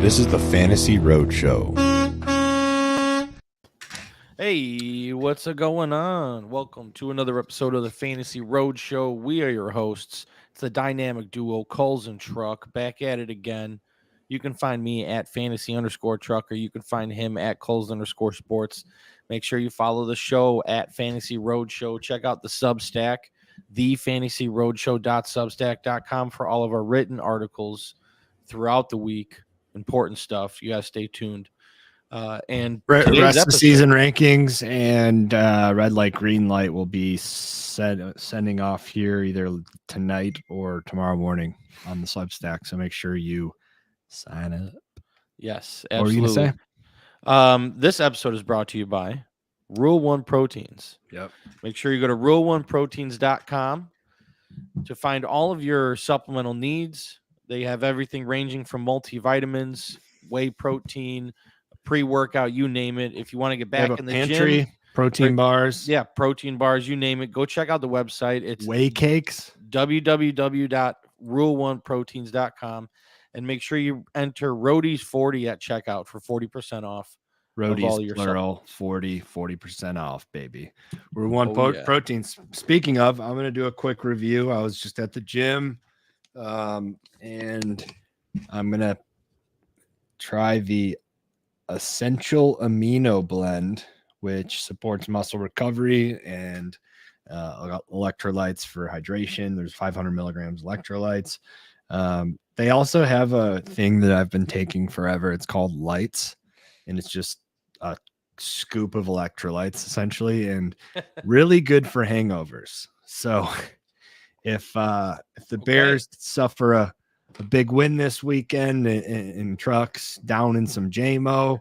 This is the Fantasy Roadshow. Hey, what's going on? Welcome to another episode of the Fantasy Roadshow. We are your hosts. It's the dynamic duo Kulz and Truck back at it again. You can find me at fantasy_truck, or you can find him at Kulz_sports. Make sure you follow the show at Fantasy Roadshow. Check out the Substack, thefantasyroadshow.substack.com for all of our written articles throughout the week. Important stuff. You guys stay tuned. And rest of season rankings and red light, green light will be sending off here either tonight or tomorrow morning on the Substack. So make sure you sign up. Yes, absolutely. What were you gonna say? This episode is brought to you by Rule One Proteins. Yep. Make sure you go to rule1proteins.com to find all of your supplemental needs. They have everything ranging from multivitamins, whey protein, pre-workout, you name it. If you want to get back in the pantry, gym, protein bars. Yeah, protein bars, you name it. Go check out the website. It's whey cakes. www.rule1proteins.com, and make sure you enter Roadies40 at checkout for 40% off. Roadies plural, 40% off, baby. We're proteins. Speaking of, I'm going to do a quick review. I was just at the gym, and I'm going to try the essential amino blend, which supports muscle recovery and electrolytes for hydration. There's 500 milligrams electrolytes. They also have a thing that I've been taking forever. It's called Lights, and it's just a scoop of electrolytes essentially, and really good for hangovers. So if the Bears suffer a big win this weekend in trucks down in some JMO,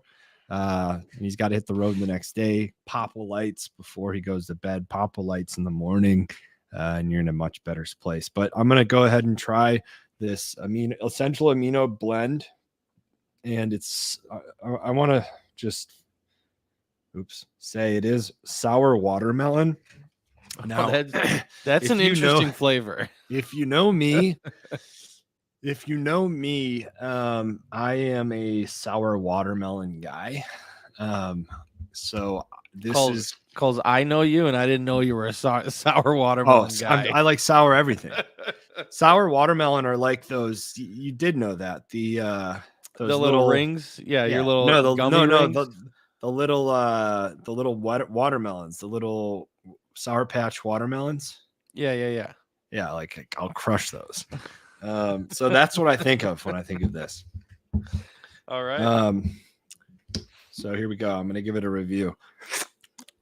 he's got to hit the road the next day. Pop a Lights before he goes to bed, pop a Lights in the morning, and you're in a much better place. But I'm going to go ahead and try this essential amino blend, and it's I want to just say it is sour watermelon. Now that's an interesting flavor. If you know me, I am a sour watermelon guy. So this is because I know you, and I didn't know you were a sour watermelon guy. I like sour everything. Sour watermelon are like those. You did know that the little rings. Yeah, your little gummy rings. The little watermelons, the little Sour Patch watermelons. Yeah. Like I'll crush those. So that's what I think of when I think of this. All right. So here we go. I'm gonna give it a review.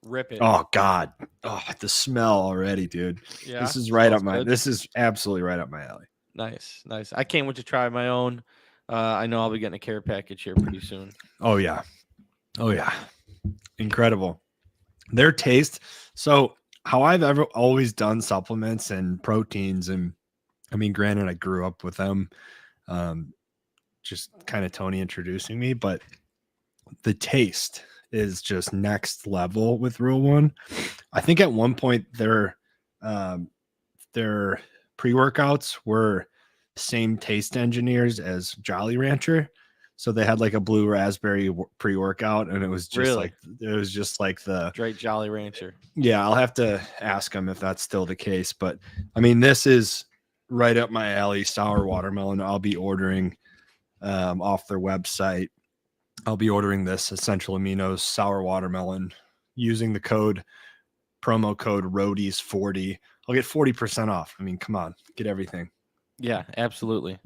Rip it. Oh God. Oh, the smell already, dude. Yeah. This is right up my. This is absolutely right up my alley. Nice. I can't wait to try my own. I know I'll be getting a care package here pretty soon. Oh yeah. Incredible. Their taste. So how I've always done supplements and proteins, and I mean, granted, I grew up with them, just kind of Tony introducing me, but the taste is just next level with Rule One. I think at one point their pre-workouts were the same taste engineers as Jolly Rancher. So they had like a blue raspberry pre-workout, and it was just like the Straight Jolly Rancher. Yeah, I'll have to ask them if that's still the case. But I mean, this is right up my alley, sour watermelon. I'll be ordering off their website. I'll be ordering this essential aminos sour watermelon using the promo code Roadies40. I'll get 40% off. I mean, come on, get everything. Yeah, absolutely.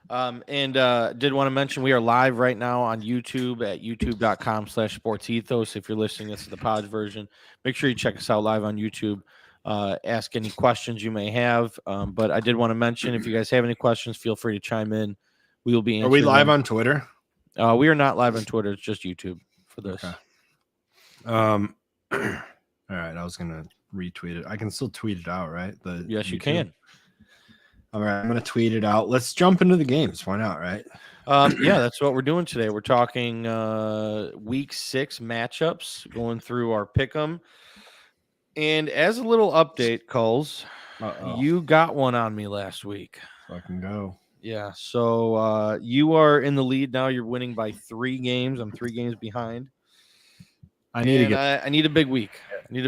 And did want to mention we are live right now on YouTube at youtube.com/sportsethos. If you're listening, this is the pod version. Make sure you check us out live on YouTube. Ask any questions you may have. But I did want to mention, if you guys have any questions, feel free to chime in. We will be answering. Are we live on Twitter? We are not live on Twitter. It's just YouTube for this. Okay. All right. I was gonna retweet it. I can still tweet it out, right? Yes, you can. All right, I'm going to tweet it out. Let's jump into the games. Why not, right? Yeah, that's what we're doing today. We're talking week 6 matchups, going through our pick'em. And as a little update, Kulz, you got one on me last week. Fucking go. Yeah. So you are in the lead now. You're winning by 3 games. I'm 3 games behind. I need a big week. I need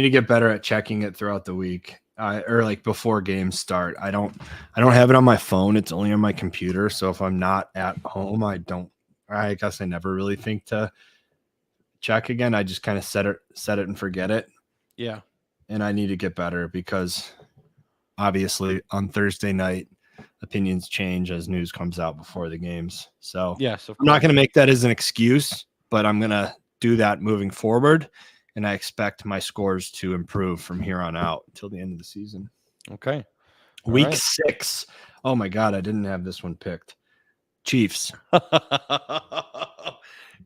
to get better at checking it throughout the week, or like before games start. I don't have it on my phone. It's only on my computer. So if I'm not at home, I guess I never really think to check again. I just kind of set it and forget it. Yeah. And I need to get better because obviously on Thursday night, opinions change as news comes out before the games. So yes, I'm not going to make that as an excuse, but I'm going to do that moving forward. And I expect my scores to improve from here on out until the end of the season. Okay. Week 6. Oh my God, I didn't have this one picked. Chiefs.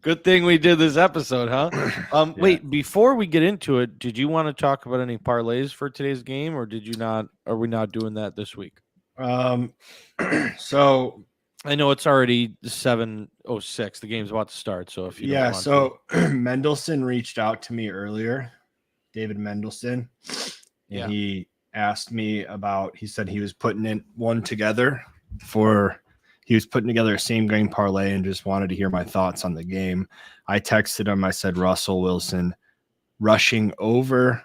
Good thing we did this episode, huh? Yeah. Wait, before we get into it, did you want to talk about any parlays for today's game, or did you not? Are we not doing that this week? So I know it's already 7:06. The game's about to start. So if you don't want to. Mendelson reached out to me earlier, David Mendelson, and he asked me about. He said he was putting together a same game parlay and just wanted to hear my thoughts on the game. I texted him. I said Russell Wilson rushing over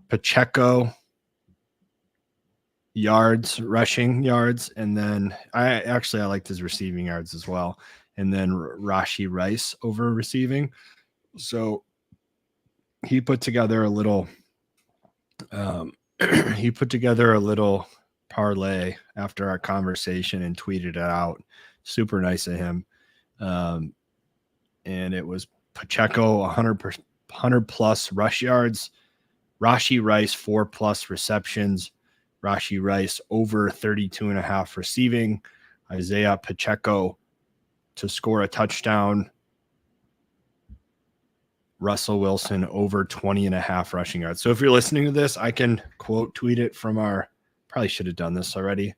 Pacheco rushing yards, and then I liked his receiving yards as well, and then Rashee Rice over receiving. So he put together a little parlay after our conversation and tweeted it out. Super nice of him. And it was Pacheco 100 plus rush yards, Rashee Rice 4+ receptions, Rashee Rice over 32.5 receiving, Isaiah Pacheco to score a touchdown, Russell Wilson over 20.5 rushing yards. So if you're listening to this, I can quote tweet it from probably should have done this already,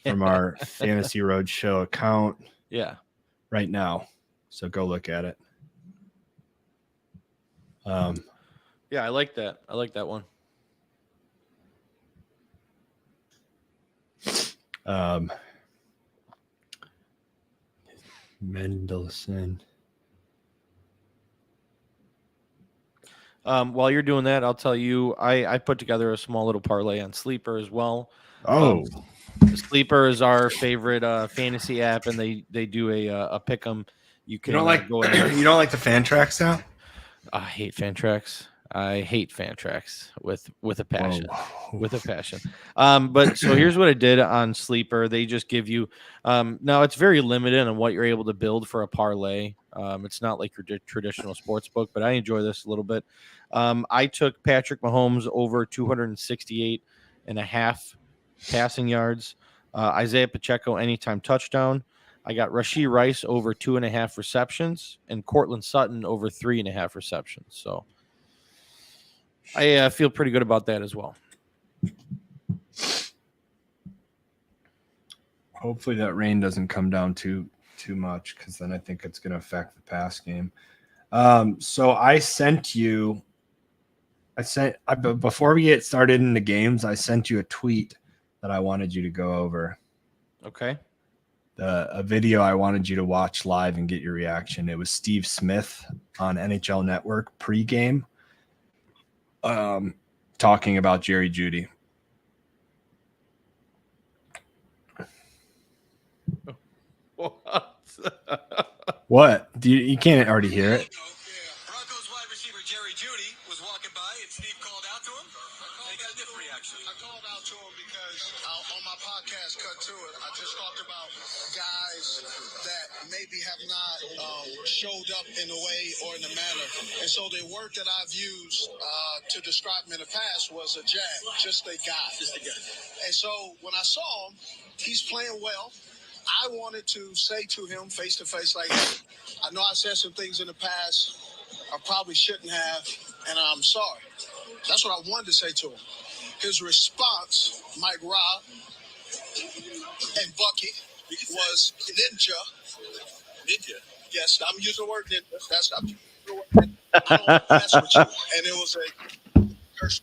from our Fantasy Roadshow account. Yeah. Right now. So go look at it. Yeah, I like that. I like that one. Mendelson. While you're doing that, I'll tell you, I put together a small little parlay on Sleeper as well. Oh, Sleeper is our favorite fantasy app, and they do a pick 'em. You can go in there. You don't like the Fantrax now? I hate Fantrax. I hate Fantrax with a passion. Whoa. With a passion. But so here's what I did on Sleeper. They just give you now it's very limited on what you're able to build for a parlay. It's not like your traditional sports book, but I enjoy this a little bit. I took Patrick Mahomes over 268.5 passing yards. Isaiah Pacheco anytime touchdown. I got Rashee Rice over 2.5 receptions and Cortland Sutton over 3.5 receptions. So I feel pretty good about that as well. Hopefully that rain doesn't come down too much, because then I think it's going to affect the pass game. So I sent you. Before we get started in the games, I sent you a tweet that I wanted you to go over. Okay. A video I wanted you to watch live and get your reaction. It was Steve Smith on NHL Network pregame, talking about Jerry Jeudy. What? You can't already hear it? Broncos wide receiver Jerry Jeudy was walking by, and Steve called out to him. He got a different reaction. I called out to him because on my podcast, Cut to It, I just talked about guys that maybe have not showed up in a way or in a manner. And so the word that I've used to describe him in the past was a jag, just a guy. And so when I saw him, he's playing well. I wanted to say to him face to face, like, I know I said some things in the past I probably shouldn't have, and I'm sorry. That's what I wanted to say to him. His response, Mike Robb and Bucky, was ninja. Ninja? Yes, I'm using the word ninja. I don't mess with you. And it was a curse.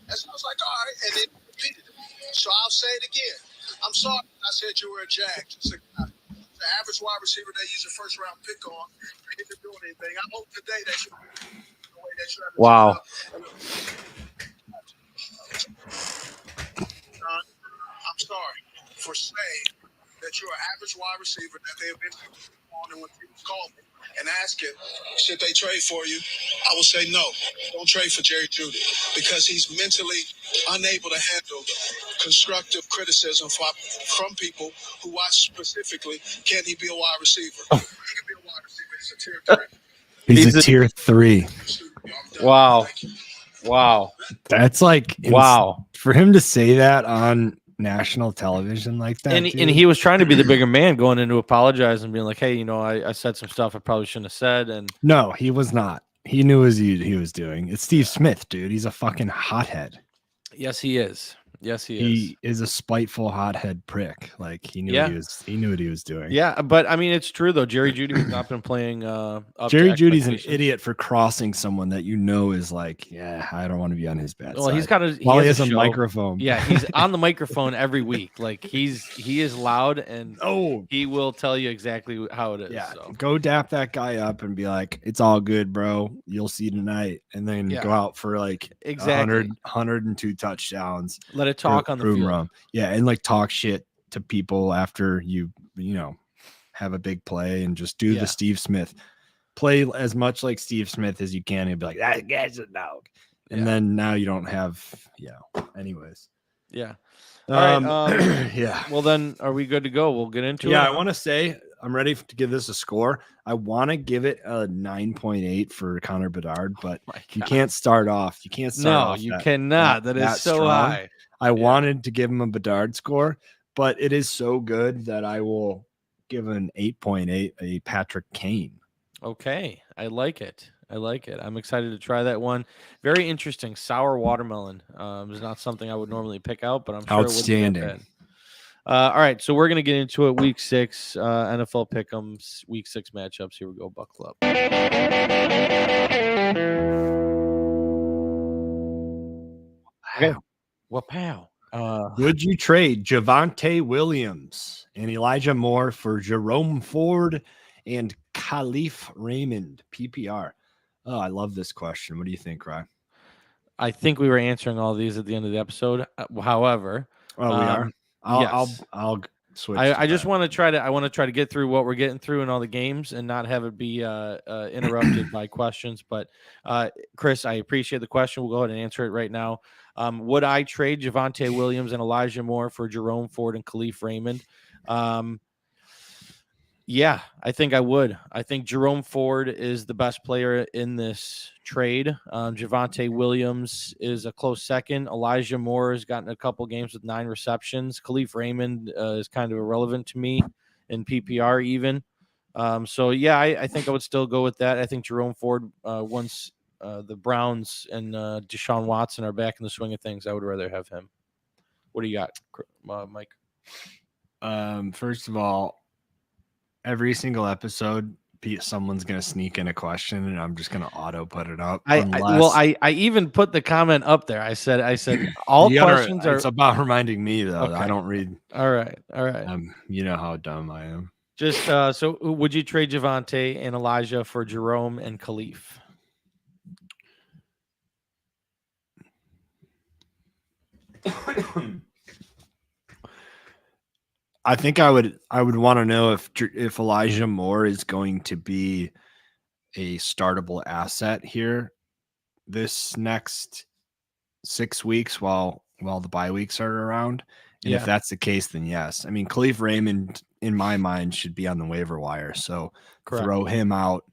And so I was like, all right, and then repeated it. So I'll say it again. I'm sorry I said you were a Jag. Just a guy. The average wide receiver they use a first round pick on. They didn't do anything. I hope today that you the way that you have Wow. I'm sorry for saying that you're an average wide receiver that they have been on, and when people call me and ask it, should they trade for you? I will say no. Don't trade for Jerry Jeudy because he's mentally unable to handle constructive criticism from people who watch specifically. Can he be a wide receiver? He can be a wide receiver. He's a tier 3. He's a tier 3. Wow. Wow. That's like wow. For him to say that on national television like that. And he was trying to be the bigger man going in to apologize and being like, hey, I said some stuff I probably shouldn't have said. And no, he was not. He knew what he was doing. It's Steve Smith, dude. He's a fucking hothead. Yes, he is. Yes, he is a spiteful hothead prick. Like he knew what he was doing. Yeah, but I mean it's true though. Jerry Jeudy has not been playing Jerry Judy's an idiot for crossing someone that is like, yeah, I don't want to be on his bad well, side. He's got he has a microphone. Yeah, he's on the microphone every week. Like he is loud and he will tell you exactly how it is. Yeah, so. Go dap that guy up and be like, it's all good, bro. You'll see tonight. And then go out for like 102 touchdowns. Let it talk on the field. Rum. Yeah, and like talk shit to people after you have a big play and just do the Steve Smith. Play as much like Steve Smith as you can and be like, that guy's a dog. And then now you don't have, anyways. Yeah. All right. Yeah. Well, then are we good to go? We'll get into it. Yeah, I want to say I'm ready to give this a score. I want to give it a 9.8 for Connor Bedard, but you can't start off. You can't start off. No, you cannot. That is so strong. High. I wanted to give him a Bedard score, but it is so good that I will give an 8.8 a Patrick Kane. Okay. I like it. I'm excited to try that one. Very interesting. Sour watermelon is not something I would normally pick out, but I'm sure outstanding. It would be all right. So we're going to get into it. Week 6, NFL Pick'ems, Week 6 matchups. Here we go. Buckle up. Okay. Wow. Would you trade Javonte Williams and Elijah Moore for Jerome Ford and Khalif Raymond, PPR? Oh, I love this question. What do you think, Ryan? I think we were answering all these at the end of the episode. However, we are. I'll switch. I just want to try to get through what we're getting through in all the games and not have it be interrupted by questions. But Chris, I appreciate the question. We'll go ahead and answer it right now. Would I trade Javonte Williams and Elijah Moore for Jerome Ford and Khalif Raymond? Yeah, I think I would. I think Jerome Ford is the best player in this trade. Javonte Williams is a close second. Elijah Moore has gotten a couple games with 9 receptions. Khalif Raymond is kind of irrelevant to me in PPR even. So, yeah, I think I would still go with that. I think Jerome Ford, once the Browns and Deshaun Watson are back in the swing of things, I would rather have him. What do you got, Mike? First of all, every single episode, someone's going to sneak in a question, and I'm just going to auto put it up. I even put the comment up there. I said all questions are. It's about reminding me though. Okay. I don't read. All right. You know how dumb I am. Just so, would you trade Javonte and Elijah for Jerome and Khalif? I think I would want to know if Elijah Moore is going to be a startable asset here this next 6 weeks while the bye weeks are around. And if that's the case, then yes. I mean, Khalif Raymond, in my mind, should be on the waiver wire. So throw him out.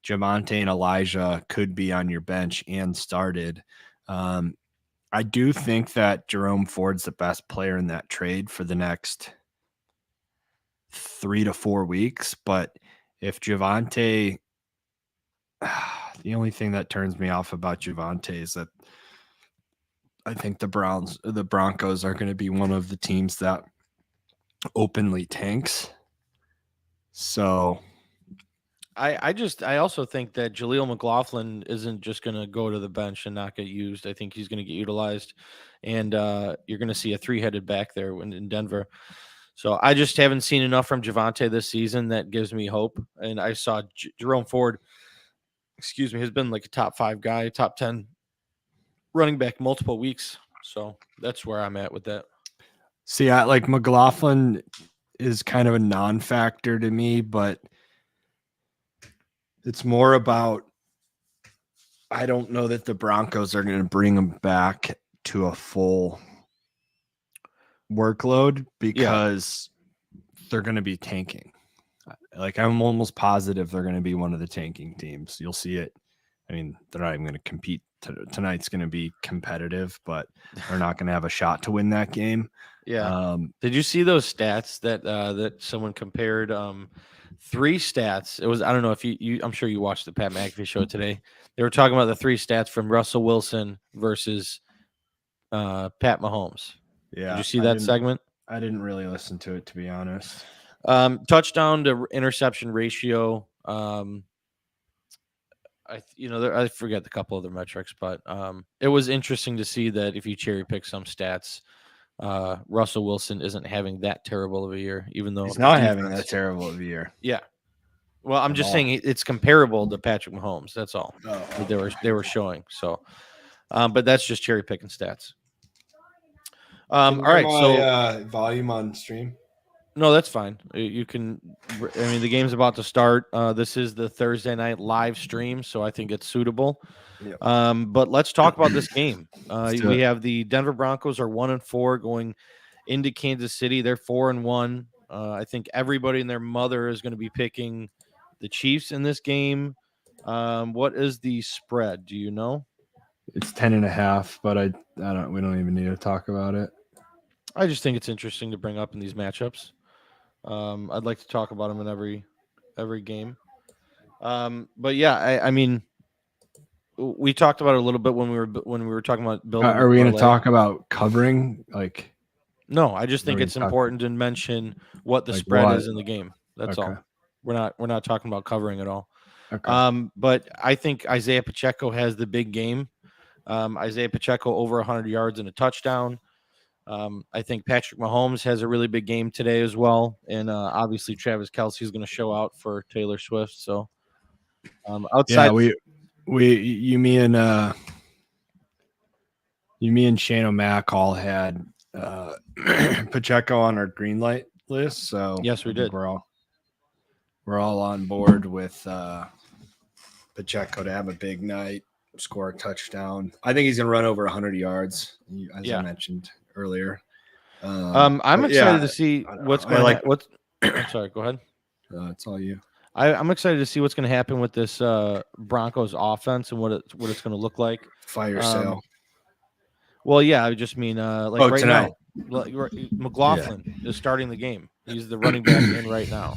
Javonte and Elijah could be on your bench and started. I do think that Jerome Ford's the best player in that trade for the next 3 to 4 weeks, but if Javonte, the only thing that turns me off about Javonte is that I think the Broncos are going to be one of the teams that openly tanks. So I also think that Jaleel McLaughlin isn't just going to go to the bench and not get used. I think he's going to get utilized, and you're going to see a three-headed back there in Denver. So I just haven't seen enough from Javonte this season that gives me hope. And I saw Jerome Ford, has been like a top 5 guy, top 10 running back multiple weeks. So that's where I'm at with that. See, I like McLaughlin is kind of a non-factor to me, but it's more about I don't know that the Broncos are going to bring him back to a full workload because they're going to be tanking. Like I'm almost positive they're going to be one of the tanking teams. You'll see it. I mean, they're not even going to compete. Tonight's going to be competitive, but they're not going to have a shot to win that game. Yeah. Did you see those stats that someone compared? 3 stats. It was, I don't know if you I'm sure you watched the Pat McAfee show today. They were talking about the 3 stats from Russell Wilson versus Pat Mahomes. Yeah. Did you see that segment? I didn't really listen to it, to be honest. Touchdown to interception ratio. I forget the couple other metrics, but it was interesting to see that if you cherry pick some stats, Russell Wilson isn't having that terrible of a year, even though he's not having that terrible of a year. Yeah. Well, I'm just saying it's comparable to Patrick Mahomes. That's all they were showing. So, but that's just cherry picking stats. All right. So volume on stream. No, that's fine. You can. I mean, the game's about to start. This is the Thursday night live stream, so I think it's suitable. Yep. But let's talk about this game. We have the Denver Broncos are 1-4 going into Kansas City. They're 4-1. I think everybody and their mother is going to be picking the Chiefs in this game. What is the spread? Do you know? It's 10.5, but I don't. We don't even need to talk about it. I just think it's interesting to bring up in these matchups. I'd like to talk about them in every game. But yeah, I mean, we talked about it a little bit when we were talking about building. Are we going to talk about covering? Like, no, I just think it's important to mention what the spread is in the game. That's all. We're not talking about covering at all. Okay. But I think Isaiah Pacheco has the big game. Isaiah Pacheco over 100 yards and a touchdown. I think Patrick Mahomes has a really big game today as well, and obviously Travis Kelce is going to show out for Taylor Swift. So outside, you, me and Shane O'Mac all had Pacheco on our green light list. So yes, we did. We're all on board with Pacheco to have a big night, score a touchdown. I think he's going to run over 100 yards, as I mentioned earlier. I'm excited to see what's going to happen. I'm sorry, go ahead. It's all you. I'm excited to see what's going to happen with this Broncos offense and what it's going to look like. Fire sale. Well, yeah, I just mean right tonight. Now, McLaughlin is starting the game. He's the running back in right now.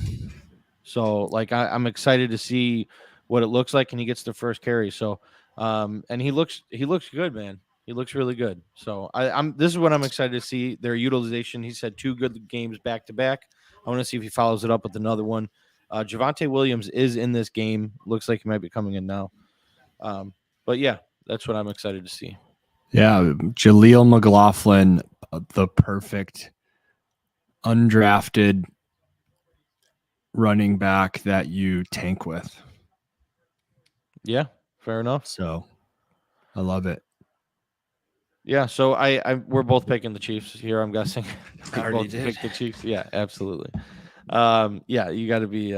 So, I'm excited to see what it looks like, and he gets the first carry. So, and he looks good, man. He looks really good. So, this is what I'm excited to see. Their utilization. He's had 2 good games back to back. I want to see if he follows it up with another one. Javonte Williams is in this game. Looks like he might be coming in now. But yeah, that's what I'm excited to see. Yeah, Jaleel McLaughlin, the perfect undrafted running back that you tank with. Yeah, fair enough. So I love it. Yeah, so we're both picking the Chiefs here, I'm guessing. I already did. Pick the Chiefs. Yeah, absolutely. Yeah, you got to be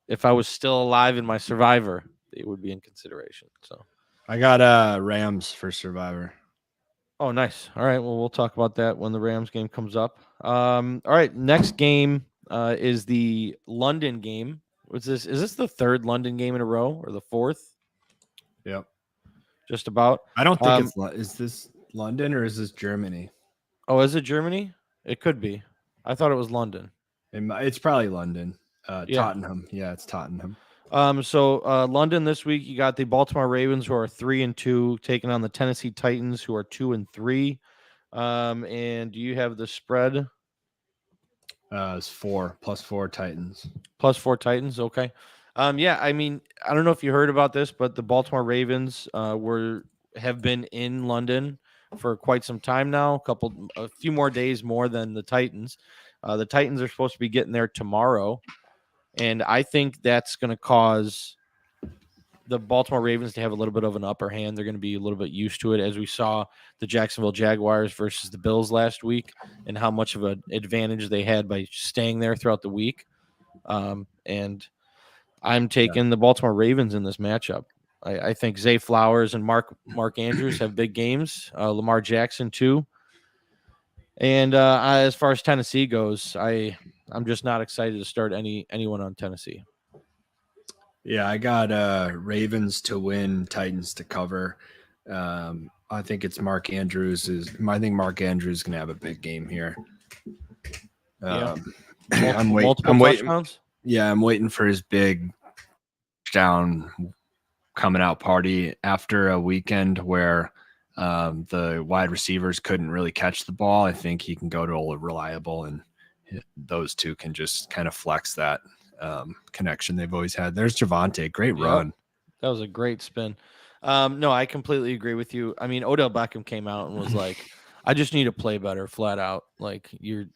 if I was still alive in my Survivor, it would be in consideration. So I got Rams for Survivor. Oh, nice. All right, well, we'll talk about that when the Rams game comes up. All right, next game is the London game. Is this the 3rd London game in a row or the 4th? Yep. Just about. I don't think is this London or is this Germany? Oh, is it Germany? It could be. I thought it was London. It's probably London. Tottenham. Yeah, it's Tottenham. So London this week, you got the Baltimore Ravens who are 3-2 taking on the Tennessee Titans who are 2-3. And do you have the spread? It's 4 +4 Titans. +4 Titans. Okay. Yeah, I mean, I don't know if you heard about this, but the Baltimore Ravens have been in London for quite some time now, a few more days more than the Titans. The Titans are supposed to be getting there tomorrow, and I think that's going to cause the Baltimore Ravens to have a little bit of an upper hand. They're going to be a little bit used to it, as we saw the Jacksonville Jaguars versus the Bills last week, and how much of an advantage they had by staying there throughout the week. And I'm taking the Baltimore Ravens in this matchup. I think Zay Flowers and Mark Andrews have big games. Lamar Jackson too. And as far as Tennessee goes, I'm just not excited to start anyone on Tennessee. Yeah, I got Ravens to win, Titans to cover. I think it's Mark Andrews. I think Mark Andrews is going to have a big game here. Multiple touchdowns? Yeah, I'm waiting for his big down coming out party after a weekend where the wide receivers couldn't really catch the ball. I think he can go to a reliable, and those two can just kind of flex that connection they've always had. There's Javonte, great run. That was a great spin. No, I completely agree with you. I mean, Odell Beckham came out and was like, I just need to play better, flat out. Like, you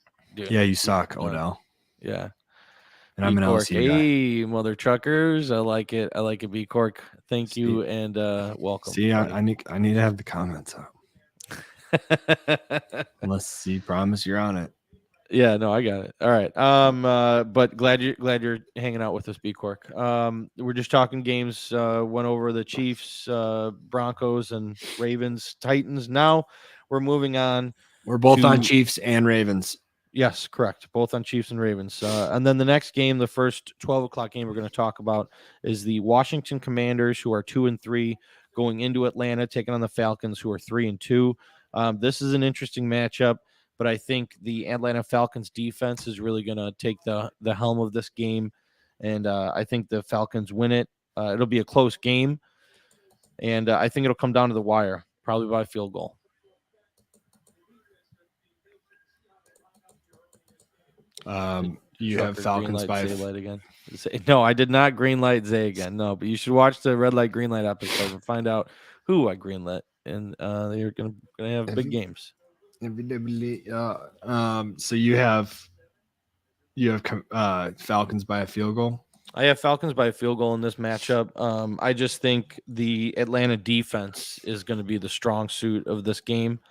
suck, Odell. Yeah. And I'm an LSU guy. Hey, mother truckers. I like it. B Cork. Thank you and welcome. See, I need to have the comments up. Unless you promise you're on it. Yeah, no, I got it. All right. But glad you're hanging out with us, B Cork. We're just talking games. Went over the Chiefs, Broncos, and Ravens, Titans. Now we're moving on. We're both on Chiefs and Ravens. Yes, correct. Both on Chiefs and Ravens. And then the next game, the first 12 o'clock game we're going to talk about is the Washington Commanders, who are 2-3, going into Atlanta, taking on the Falcons, who are 3-2. This is an interesting matchup, but I think the Atlanta Falcons defense is really going to take the helm of this game, and I think the Falcons win it. It'll be a close game, and I think it'll come down to the wire, probably by a field goal. You have Falcons by light again. No, I did not green light Zay again. No, but you should watch the red light, green light episode and find out who I green lit, and they're gonna have big games. So you have Falcons by a field goal. I have Falcons by a field goal in this matchup. I just think the Atlanta defense is going to be the strong suit of this game,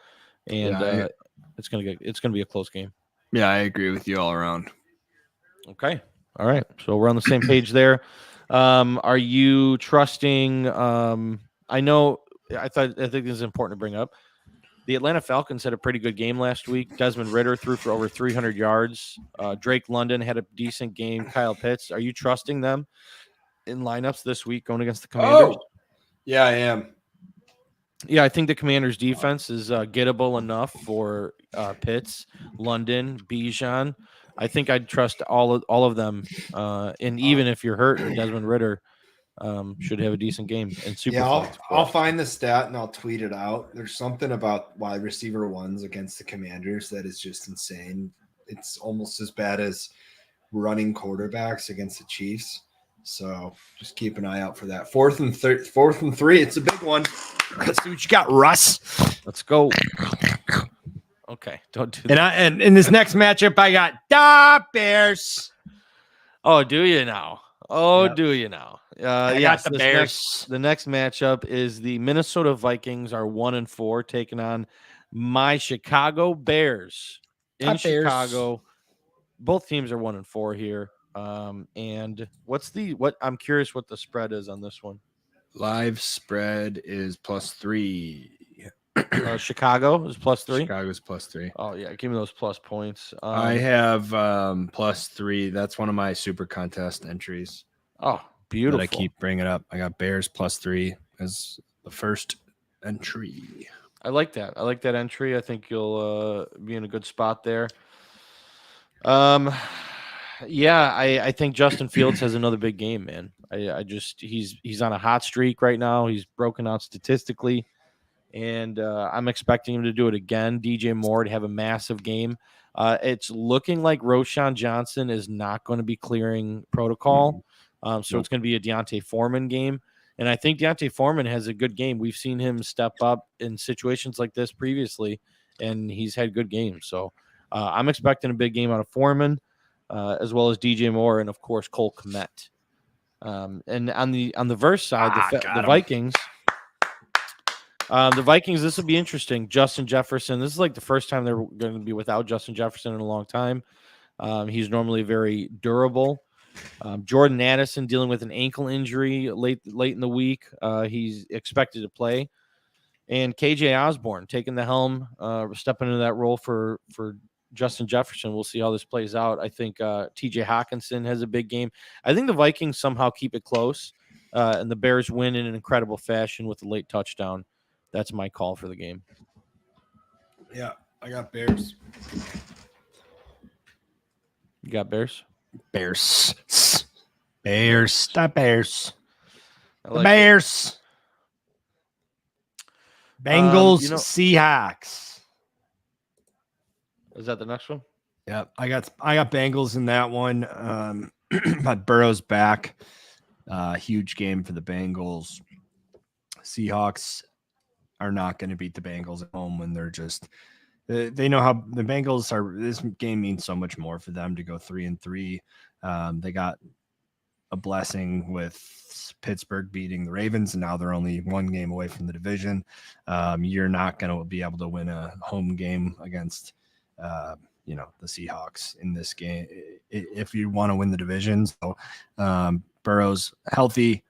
and it's going to be a close game. Yeah, I agree with you all around. Okay. All right. So we're on the same page there. Are you trusting? I think this is important to bring up. The Atlanta Falcons had a pretty good game last week. Desmond Ridder threw for over 300 yards. Drake London had a decent game. Kyle Pitts. Are you trusting them in lineups this week going against the Commanders? Oh, yeah, I am. Yeah, I think the Commanders' defense is gettable enough for Pitts, London, Bijan. I think I'd trust all of them. And even if you're hurt, Desmond Ridder should have a decent game. And I'll find the stat and I'll tweet it out. There's something about wide receiver ones against the Commanders that is just insane. It's almost as bad as running quarterbacks against the Chiefs. So just keep an eye out for that. 4th and 3. It's a big one. Let's see what you got, Russ. Let's go. Okay, don't do that. And in this next matchup, I got the Bears. Oh, do you now? Do you now? I got the Bears. The next matchup is the Minnesota Vikings are 1-4, taking on my Chicago Bears in Chicago. Both teams are 1-4 here. And I'm curious what the spread is on this one. Live spread is +3. Chicago is +3. Chicago's +3. Oh yeah, give me those plus points. I have +3. That's one of my super contest entries. Oh, beautiful! That I keep bringing up. I got Bears +3 as the first entry. I like that. I like that entry. I think you'll be in a good spot there. Yeah, I think Justin Fields has another big game, man. He's on a hot streak right now. He's broken out statistically, and I'm expecting him to do it again. DJ Moore to have a massive game. It's looking like Roshan Johnson is not going to be clearing protocol. So it's going to be a Deontay Foreman game. And I think Deontay Foreman has a good game. We've seen him step up in situations like this previously, and he's had good games. So I'm expecting a big game out of Foreman, as well as DJ Moore and, of course, Cole Kmet. And on the verse side, the Vikings. The Vikings, this will be interesting. Justin Jefferson, this is like the first time they're going to be without Justin Jefferson in a long time. He's normally very durable. Jordan Addison dealing with an ankle injury late in the week. He's expected to play. And KJ Osborne taking the helm, stepping into that role for Justin Jefferson. We'll see how this plays out. I think TJ Hawkinson has a big game. I think the Vikings somehow keep it close, and the Bears win in an incredible fashion with a late touchdown. That's my call for the game. Yeah, I got Bears. You got Bears? Bears. The Bears. Like Bears. Bengals, Seahawks. Is that the next one? Yep, I got Bengals in that one. But Burrow's back. Huge game for the Bengals. Seahawks are not going to beat the Bengals at home when they're just they know how the Bengals are. This game means so much more for them to go 3-3. They got a blessing with Pittsburgh beating the Ravens, and now they're only one game away from the division. You're not going to be able to win a home game against the Seahawks in this game if you want to win the division. So Burrow's healthy.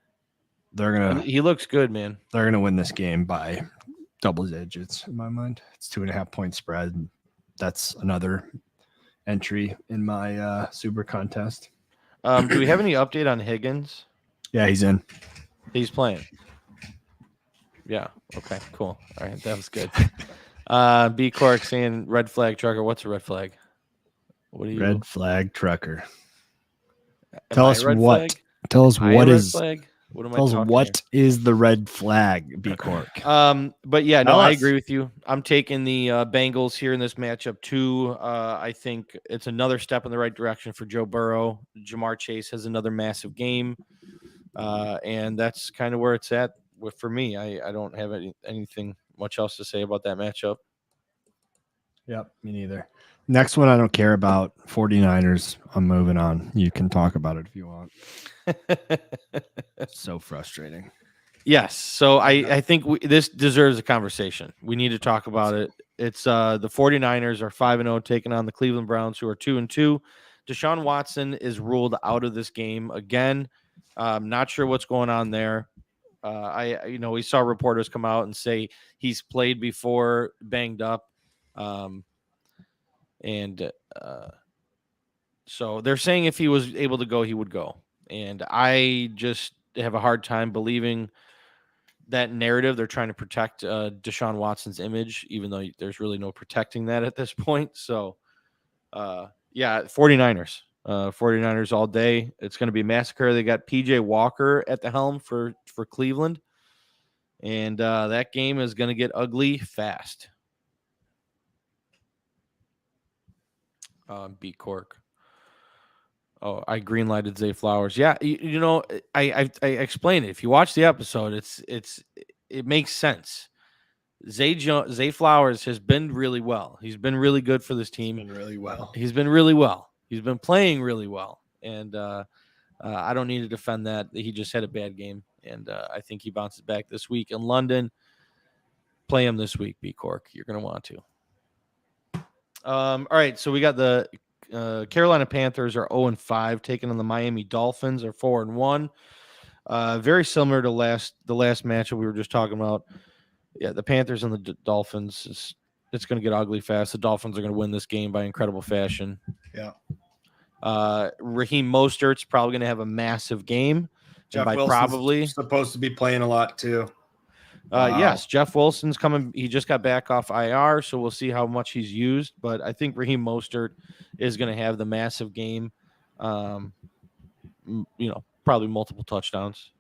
He looks good, man. They're gonna win this game by double digits in my mind. It's 2.5 point spread. That's another entry in my super contest. Do we have any update on Higgins? Yeah, he's in. He's playing. Yeah. Okay. Cool. All right. That was good. B Clark saying red flag trucker. What's a red flag? What do you? Red flag trucker. Am Tell I us a red what. flag? Tell us Am I what a red is. flag? What am I Tell us talking what is the red flag, B Cork. But yeah, no, Tell I us. agree with you. I'm taking the Bengals here in this matchup too. I think it's another step in the right direction for Joe Burrow. Jamar Chase has another massive game, and that's kind of where it's at for me. I don't have anything much else to say about that matchup. Yep, me neither. Next one I don't care about. 49ers. I'm moving on. You can talk about it if you want. So frustrating. Yes. So I think this deserves a conversation. We need to talk about it. It's the 49ers are 5-0 taking on the Cleveland Browns, who are 2-2. Deshaun Watson is ruled out of this game again. Not sure what's going on there. We saw reporters come out and say he's played before, banged up. So they're saying if he was able to go, he would go. And I just have a hard time believing that narrative. They're trying to protect Deshaun Watson's image, even though there's really no protecting that at this point. So, 49ers. 49ers all day. It's going to be a massacre. They got PJ Walker at the helm for Cleveland. And that game is going to get ugly fast. Beat Cork. Oh, I greenlighted Zay Flowers. Yeah, I explained it. If you watch the episode, it makes sense. Zay Flowers has been really well. He's been really good for this team. He's been really well. He's been playing really well, and I don't need to defend that. He just had a bad game, and I think he bounces back this week in London. Play him this week, B Cork. You're going to want to. All right, so we got the Carolina Panthers are 0-5, taking on the Miami Dolphins are 4-1. Very similar to the last matchup we were just talking about. Yeah, the Panthers and the Dolphins. It's going to get ugly fast. The Dolphins are going to win this game by incredible fashion. Yeah. Raheem Mostert's probably going to have a massive game. Jeff Wilson's supposed to be playing a lot too. Yes, Jeff Wilson's coming. He just got back off IR, so we'll see how much he's used. But I think Raheem Mostert is going to have the massive game. Probably multiple touchdowns.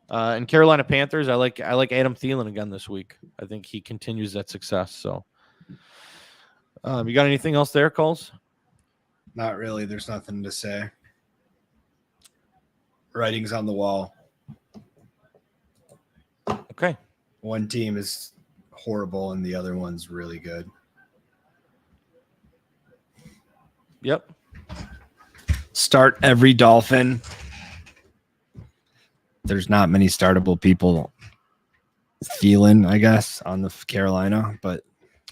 And Carolina Panthers, I like Adam Thielen again this week. I think he continues that success. So, you got anything else there, Kulz? Not really. There's nothing to say. writing's on the wall. Okay. One team is horrible and the other one's really good. Yep. Start every Dolphin. There's not many startable people feeling, I guess, on the Carolina, but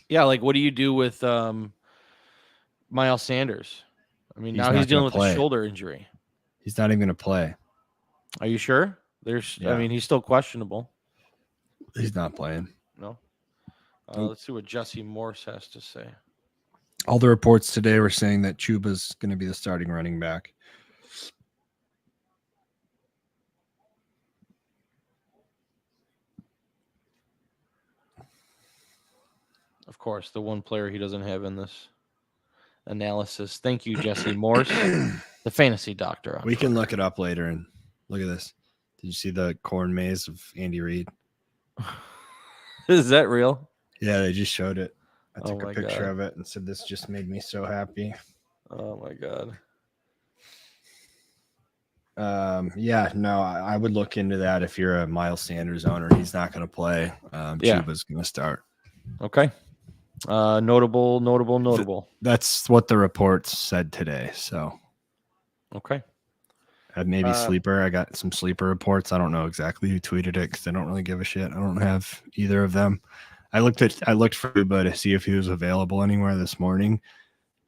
yeah, like what do you do with Miles Sanders? I mean, now he's dealing with a shoulder injury. He's not even going to play. Are you sure? I mean, he's still questionable. He's not playing. No. Let's see what Jesse Morse has to say. All the reports today were saying that Chuba's going to be the starting running back. Of course, the one player he doesn't have in this analysis. Thank you, Jesse Morse, the fantasy doctor. We can look it up later and look at this. Did you see the corn maze of Andy Reid? Is that real? Yeah, they just showed it. I took a picture God. of it and said, this just made me so happy. Oh, my God. Yeah, no, I would look into that if you're a Miles Sanders owner. He's not going to play. Chuba's going to start. Okay. Notable. That's what the reports said today. So, okay. Maybe sleeper. I got some sleeper reports. I don't know exactly who tweeted it because I don't really give a shit. I don't have either of them. I looked for Uba to see if he was available anywhere this morning,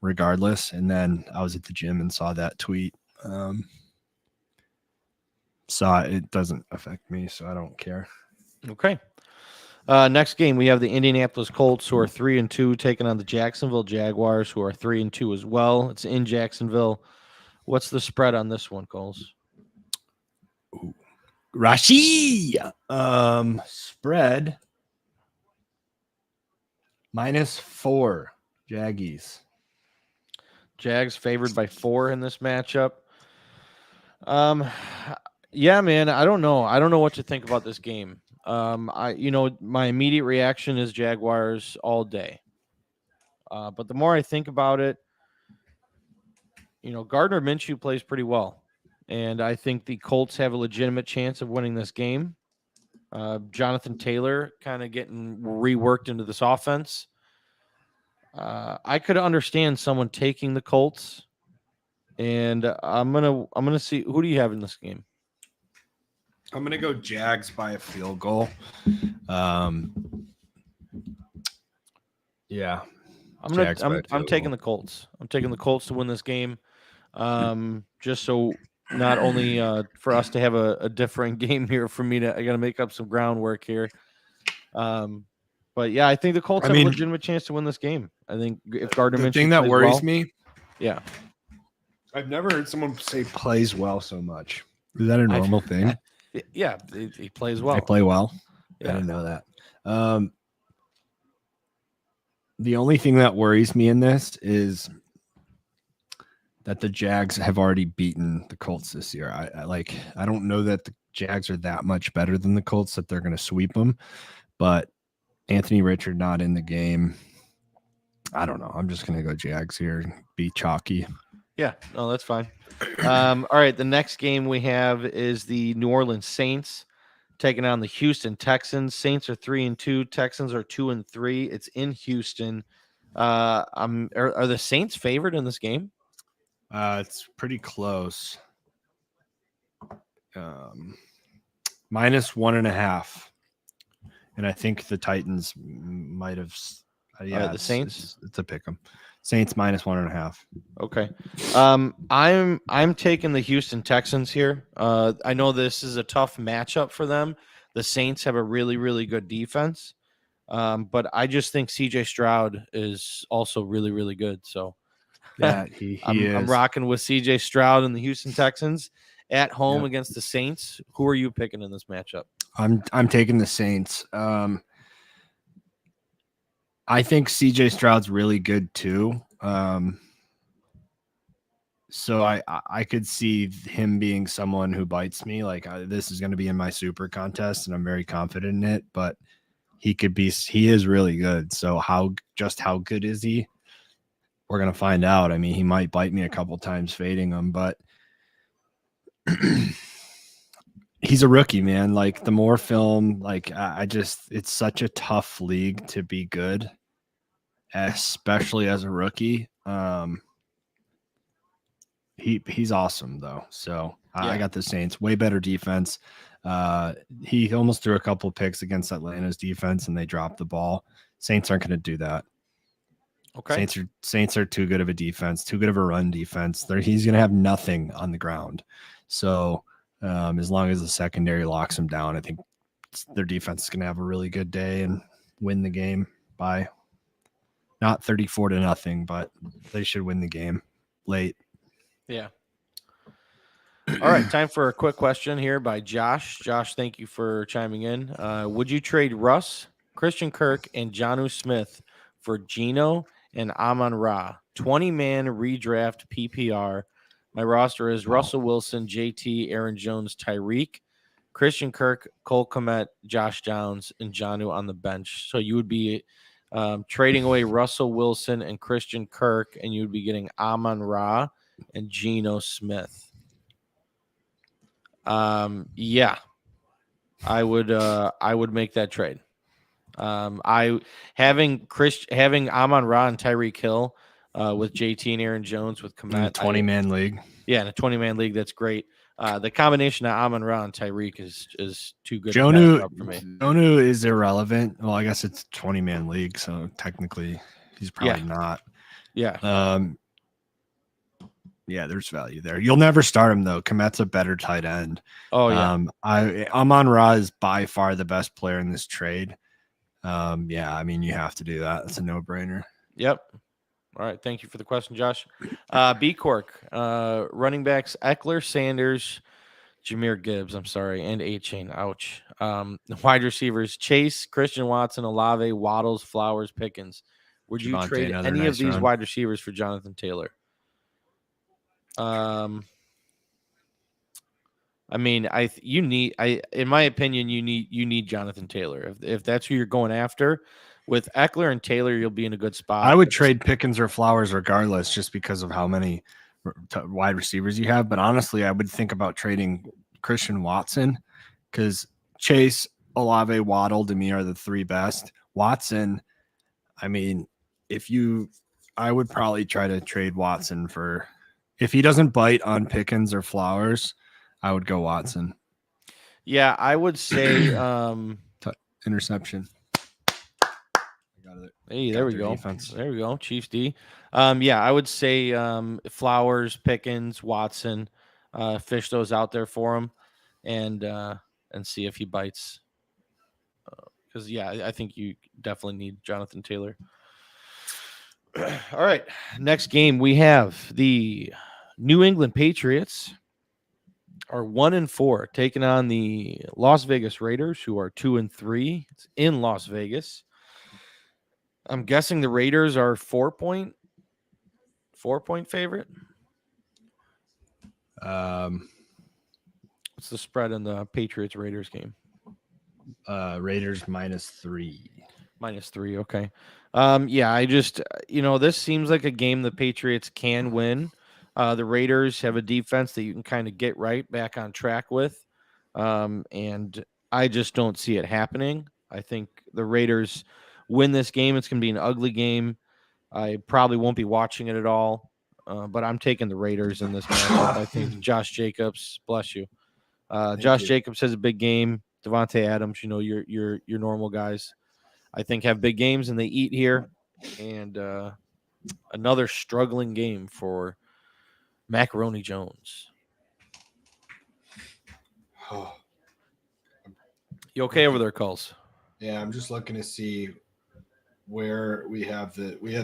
regardless. And then I was at the gym and saw that tweet. It doesn't affect me, so I don't care. Okay. Next game, we have the Indianapolis Colts, who are 3-2, taking on the Jacksonville Jaguars, who are 3-2 as well. It's in Jacksonville. What's the spread on this one, Coles? Rashi. Spread -4. Jaggies. Jags favored by 4 in this matchup. Yeah, man, I don't know. I don't know what to think about this game. My immediate reaction is Jaguars all day. But the more I think about it, Gardner Minshew plays pretty well. And I think the Colts have a legitimate chance of winning this game. Jonathan Taylor kind of getting reworked into this offense. I could understand someone taking the Colts. And I'm gonna see, who do you have in this game? I'm gonna go Jags by a field goal. Yeah, I'm taking the Colts. I'm taking the Colts to win this game. Just so not only for us to have a differing game here, I got to make up some groundwork here. But yeah, I think the Colts have a legitimate chance to win this game. I think if Gardner Minshew, the thing that worries me, yeah, I've never heard someone say plays well so much. Is that a normal thing? Yeah, he plays well. They play well. Yeah. I didn't know that. The only thing that worries me in this is that the Jags have already beaten the Colts this year. I don't know that the Jags are that much better than the Colts that they're going to sweep them, but Anthony Richard not in the game. I don't know. I'm just going to go Jags here and be chalky. Yeah, no, that's fine. All right, the next game we have is the New Orleans Saints taking on the Houston Texans. Saints are 3-2. Texans are 2-3. It's in Houston. Are the Saints favored in this game? It's pretty close. -1.5. And I think the Titans might have. The Saints. It's a pick 'em. Saints -1.5. Okay. I'm taking the Houston Texans here. I know this is a tough matchup for them. The Saints have a really, really good defense. But I just think CJ Stroud is also really, really good. So yeah, he is. I'm rocking with CJ Stroud and the Houston Texans at home against the Saints. Who are you picking in this matchup? I'm taking the Saints. I think CJ Stroud's really good too. So I could see him being someone who bites me. This is going to be in my super contest, and I'm very confident in it. But he is really good. So how good is he? We're going to find out. I mean, he might bite me a couple times fading him, but he's a rookie, man. Like the more film, like I just, it's such a tough league to be good, especially as a rookie. He's awesome though. So I got the Saints, way better defense. He almost threw a couple of picks against Atlanta's defense and they dropped the ball. Saints aren't going to do that. Okay. Saints are too good of a defense, too good of a run defense. He's going to have nothing on the ground. So as long as the secondary locks him down, I think their defense is going to have a really good day and win the game by not 34-0, but they should win the game late. Yeah. All right. Time for a quick question here by Josh. Josh, thank you for chiming in. Would you trade Russ, Christian Kirk, and Jonnu Smith for Geno and Amon-Ra? 20-man redraft PPR. My roster is Russell Wilson, JT, Aaron Jones, Tyreek, Christian Kirk, Cole Kmet, Josh Downs, and Jonnu on the bench. So you would be trading away Russell Wilson and Christian Kirk, and you would be getting Amon-Ra and Geno Smith. Yeah, I would make that trade. Having Amon-Ra and Tyreek Hill with JT and Aaron Jones with Kmet, in a 20-man league. Yeah, in a 20-man league, that's great. The combination of Amon-Ra and Tyreek is too good Jonnu, to pass up for me. Jonnu is irrelevant. Well, I guess it's a 20-man league, so technically he's probably not. Yeah. Yeah, there's value there. You'll never start him though. Kmet's a better tight end. Oh yeah. Amon-Ra is by far the best player in this trade. Yeah, I mean you have to do that. It's a no-brainer. Yep. All right. Thank you for the question, Josh. B Cork, running backs Eckler, Sanders, Jahmyr Gibbs. I'm sorry, and A-Chain. Ouch. Wide receivers Chase, Christian Watson, Olave, Waddles, Flowers, Pickens. Would you trade any of these wide receivers for Jonathan Taylor? I mean, in my opinion, you need Jonathan Taylor. If that's who you're going after, with Eckler and Taylor, you'll be in a good spot. I would trade Pickens or Flowers regardless, just because of how many wide receivers you have. But honestly, I would think about trading Christian Watson because Chase, Olave, Waddle to me are the three best. Watson, I mean, I would probably try to trade Watson for. If he doesn't bite on Pickens or Flowers, I would go Watson. Yeah, I would say interception. Hey, there we go. Defense. There we go. Chiefs D. Yeah, I would say Flowers, Pickens, Watson, fish those out there for him and see if he bites. Because I think you definitely need Jonathan Taylor. All right. Next game, we have the New England Patriots are 1-4, taking on the Las Vegas Raiders, who are 2-3. It's in Las Vegas. I'm guessing the Raiders are 4-point favorite. What's the spread in the Patriots Raiders game? Raiders -3. -3. Okay. Yeah, I just, this seems like a game the Patriots can win. The Raiders have a defense that you can kind of get back on track with. And I just don't see it happening. I think the Raiders win this game. It's going to be an ugly game. I probably won't be watching it at all. But I'm taking the Raiders in this matchup. I think Josh Jacobs, bless you. Jacobs has a big game. Devontae Adams, your normal guys, I think have big games and they eat here. And another struggling game for Macaroni Jones. You okay over there, Kulz? Yeah, I'm just looking to see where we have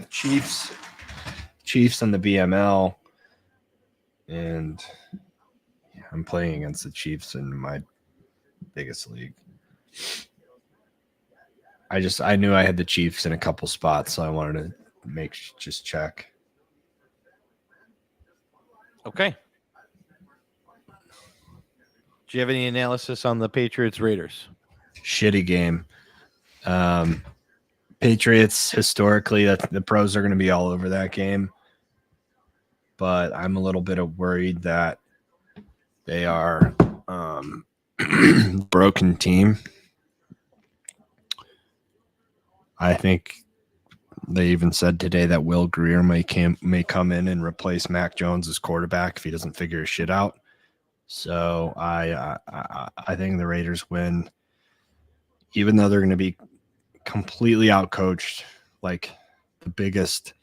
Chiefs on the BML, and I'm playing against the Chiefs in my biggest league. I knew I had the Chiefs in a couple spots, so I wanted to just check. Okay. Do you have any analysis on the Patriots Raiders? Shitty game. Patriots historically, the pros are going to be all over that game, but I'm a little bit worried that they are broken team. I think they even said today that Will Greer may come in and replace Mac Jones as quarterback if he doesn't figure his shit out. So I think the Raiders win, even though they're going to be completely outcoached, like the biggest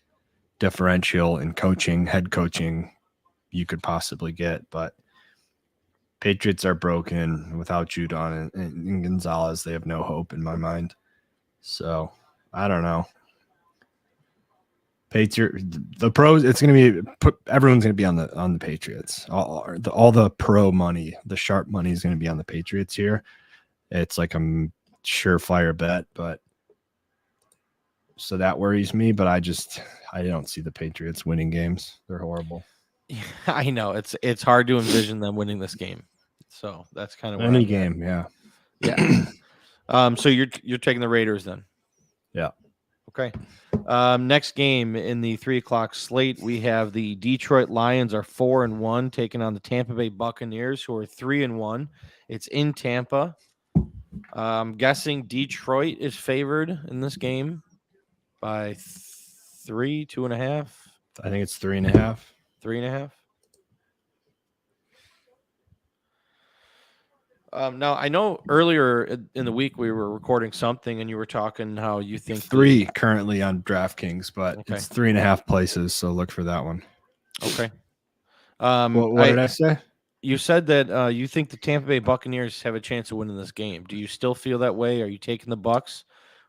differential in coaching, head coaching you could possibly get. But Patriots are broken without Judon and Gonzalez. They have no hope in my mind. So I don't know. The pros. It's going to be everyone's going to be on the Patriots. All the pro money, the sharp money is going to be on the Patriots here. It's like a surefire bet, but so that worries me. But I don't see the Patriots winning games. They're horrible. Yeah, I know it's hard to envision them winning this game. So that's kind of any game, yeah. So you're taking the Raiders then? Yeah. Okay. Next game in the 3:00 slate, we have the Detroit Lions are 4-1 taking on the Tampa Bay Buccaneers, who are 3-1. It's in Tampa. I'm guessing Detroit is favored in this game by 3, 2.5. I think it's 3.5. 3.5. Now, I know earlier in the week we were recording something and you were talking how you think 3 currently on DraftKings, but okay. It's 3.5 places, so look for that one. Okay. What did I say? You said that you think the Tampa Bay Buccaneers have a chance of winning this game. Do you still feel that way? Are you taking the Bucs,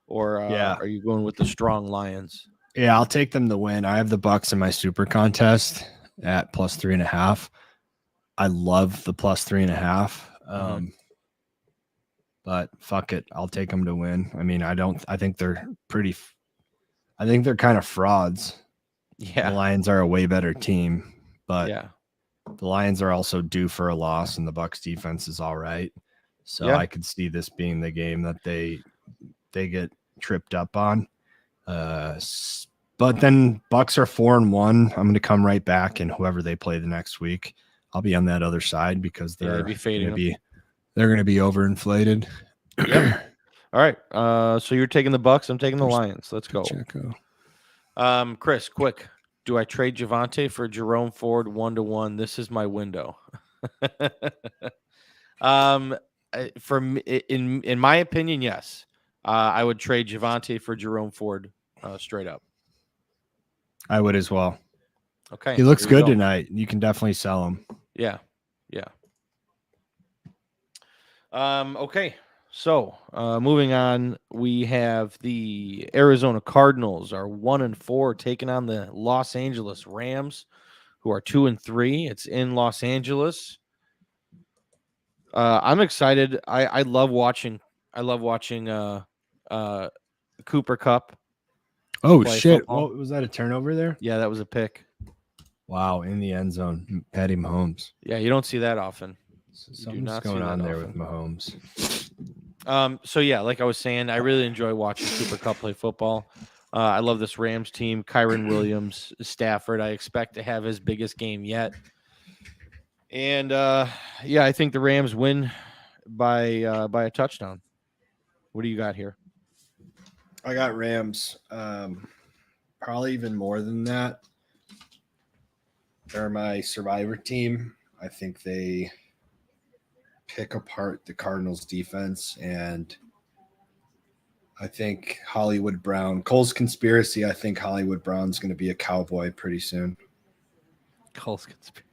or are you going with the strong Lions? Yeah, I'll take them to win. I have the Bucs in my super contest at plus 3.5. I love the plus 3.5. But fuck it, I'll take them to win. I mean, I think they're kind of frauds. Yeah, the Lions are a way better team, but yeah, the Lions are also due for a loss, and the Bucs defense is all right. So yeah. I could see this being the game that they get tripped up on. But then Bucs are 4-1. I'm going to come right back, and whoever they play the next week, I'll be on that other side because they're going to be overinflated. Yep. All right. So you're taking the Bucs. I'm taking the Lions. Let's go. Chris, quick. Do I trade Javonte for Jerome Ford 1-1? This is my window. For me, in my opinion, yes. I would trade Javonte for Jerome Ford straight up. I would as well. Okay. He looks good tonight. You can definitely sell him. Yeah. Yeah. Okay. So, moving on, we have the Arizona Cardinals are 1-4 taking on the Los Angeles Rams, who are 2-3. It's in Los Angeles. I'm excited. I love watching. Cooper Kupp. Oh shit! What was that? A turnover there? Yeah, that was a pick. Wow, in the end zone, Patty Mahomes. Yeah, you don't see that often. Something's going on there with Mahomes. So yeah, like I was saying, I really enjoy watching Cooper Kupp play football. I love this Rams team. Kyron Williams, Stafford. I expect to have his biggest game yet. And yeah, I think the Rams win by a touchdown. What do you got here? I got Rams. Probably even more than that. They're my survivor team. I think they pick apart the Cardinals defense, and I think Hollywood Brown, Kulz conspiracy, I think Hollywood Brown's going to be a Cowboy pretty soon. Kulz conspiracy.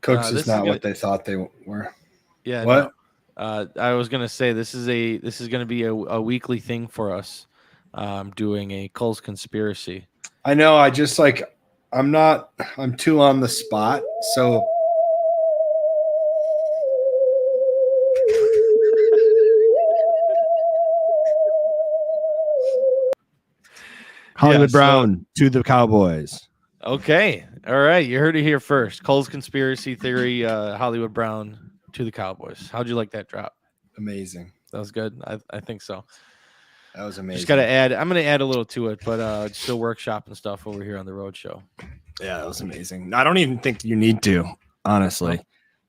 Cooks is not what they thought they were. Yeah. What? No. I was gonna say this is gonna be a weekly thing for us. Doing a Kulz conspiracy. I know. I just I'm too on the spot. So Hollywood Brown to the Cowboys. Okay. All right. You heard it here first. Kulz conspiracy theory, Hollywood Brown to the Cowboys. How'd you like that drop? Amazing. That was good. I think so. That was amazing. Just got to add. I'm going to add a little to it, but still workshop and stuff over here on the road show. Yeah, that was amazing. I don't even think you need to, honestly.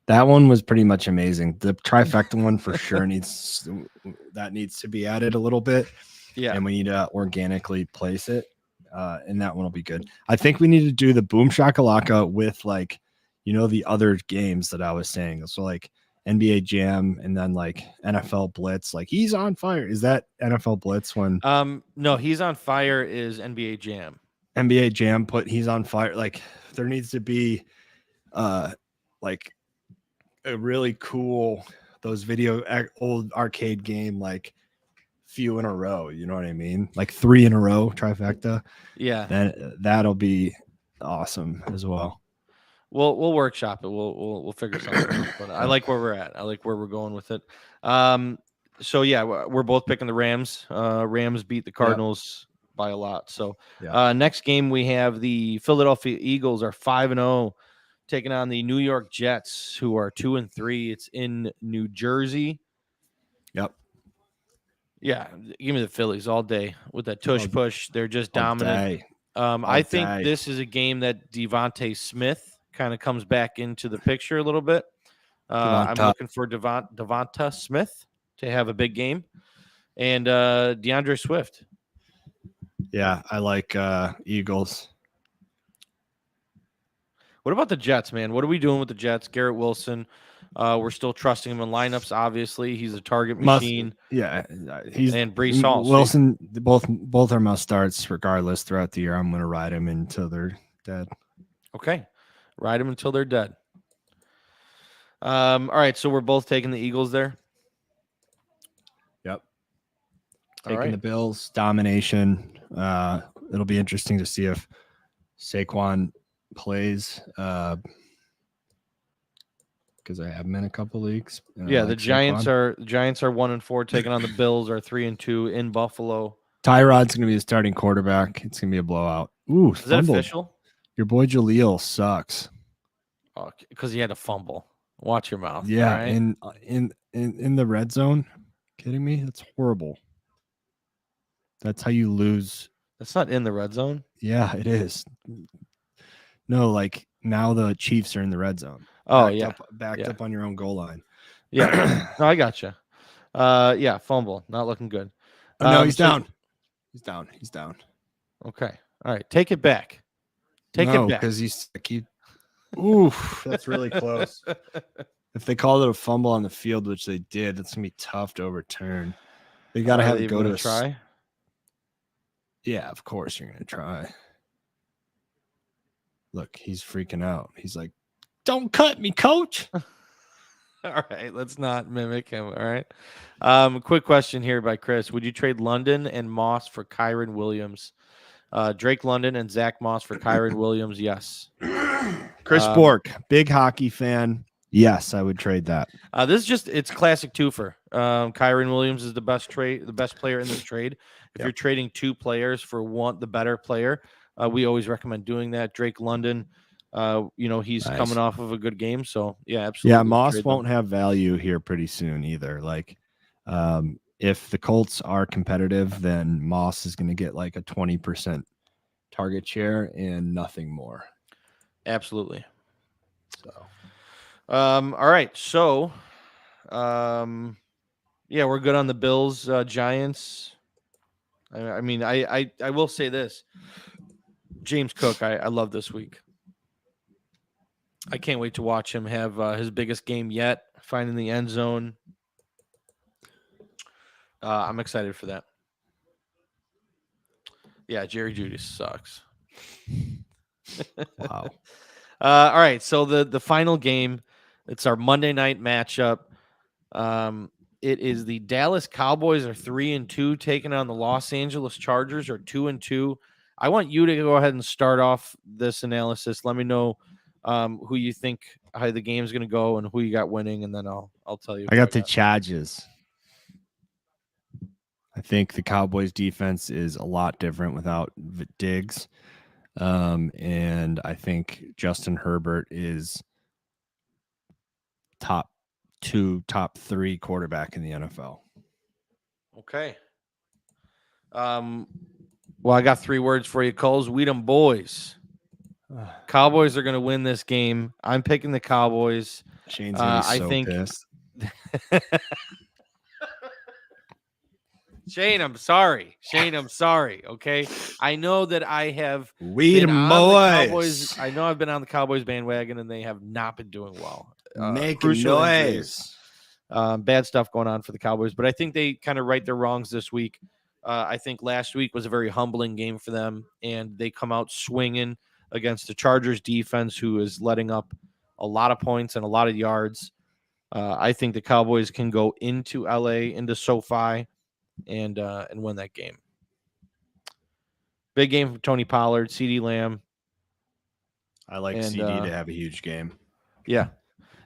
That one was pretty much amazing. The trifecta one for sure needs to be added a little bit. Yeah. And we need to organically place it. And that one will be good. I think we need to do the Boom Shakalaka with like, the other games that I was saying. So like NBA Jam and then like NFL Blitz. Like he's on fire. Is that NFL Blitz when? No, he's on fire is NBA Jam. NBA Jam he's on fire. Like there needs to be like a really cool those old arcade game like few in a row, you know what I mean? Like 3 in a row trifecta. Yeah. Then that'll be awesome as well. We'll workshop it. We'll figure something out. But I like where we're at. I like where we're going with it. So yeah, we're both picking the Rams. Rams beat the Cardinals by a lot. So next game we have the Philadelphia Eagles are 5-0, taking on the New York Jets, who are 2-3. It's in New Jersey. Yep. Yeah, give me the Phillies all day with that tush push. They're just dominant. I think this is a game that Devontae Smith kind of comes back into the picture a little bit. I'm looking for Devonta Smith to have a big game, and DeAndre Swift. Yeah, I like Eagles. What about the Jets, man? What are we doing with the Jets? Garrett Wilson. We're still trusting him in lineups. Obviously, he's a target machine. He's and Breece Hall. Wilson. Both are must starts regardless throughout the year. I'm going to ride him until they're dead. Okay, ride them until they're dead. All right, so we're both taking the Eagles there. Yep. Taking the Bills domination. It'll be interesting to see if Saquon plays. Because I have him in a couple leagues. The Giants are 1-4, taking on the Bills are 3-2 in Buffalo. Tyrod's going to be the starting quarterback. It's going to be a blowout. Ooh, is that official? Your boy Jaleel sucks. Oh, because he had a fumble. Watch your mouth. Yeah, right? in the red zone. Kidding me? That's horrible. That's how you lose. That's not in the red zone. Yeah, it is. No, like now the Chiefs are in the red zone. Oh, backed up on your own goal line. Yeah, no, I gotcha. Fumble, not looking good. No, he's down. He's down. He's down. Okay, all right, take it back. Take it back because he's oof, that's really close. If they called it a fumble on the field, which they did, that's gonna be tough to overturn. They got to have it go to a try. Yeah, of course you're gonna try. Look, he's freaking out. He's like, "Don't cut me, coach." All right, let's not mimic him. All right. Quick question here by Chris: would you trade London and Moss for Kyron Williams? Drake London and Zach Moss for Kyron Williams? Yes. Chris Bork, big hockey fan. Yes, I would trade that. This is it's classic twofer. Kyron Williams is the best player in this trade. If you're trading 2 players for the better player, we always recommend doing that. Drake London, he's coming off of a good game, so yeah, absolutely. Yeah, Moss won't have value here pretty soon either. Like, if the Colts are competitive, then Moss is going to get like a 20% target share and nothing more. Absolutely. So, all right. So, we're good on the Bills, Giants. I mean, I will say this. James Cook, I love this week. I can't wait to watch him have his biggest game yet, finding the end zone. I'm excited for that. Yeah, Jerry Jeudy sucks. Wow. All right, so the final game, it's our Monday night matchup. It is the Dallas Cowboys are 3-2 taking on the Los Angeles Chargers are 2-2. I want you to go ahead and start off this analysis. Let me know who you think how the game's going to go and who you got winning, and then I'll tell you. I got the Chargers. I think the Cowboys defense is a lot different without Diggs. And I think Justin Herbert is top 2, top 3 quarterback in the NFL. Okay. Well, I got 3 words for you, Kulz. We them boys. Cowboys are going to win this game. I'm picking the Cowboys. Shane's gonna be I so think pissed. Shane, I'm sorry. Okay. I know that I have Weed been on the Cowboys. boys. I know I've been on the Cowboys bandwagon and they have not been doing well. Making Crucial noise. injuries. Bad stuff going on for the Cowboys, but I think they kind of right their wrongs this week. I think last week was a very humbling game for them, and they come out swinging against the Chargers defense, who is letting up a lot of points and a lot of yards. I think the Cowboys can go into LA, into SoFi, and win that game. Big game from Tony Pollard, CeeDee Lamb. I like And, CD to have a huge game. Yeah.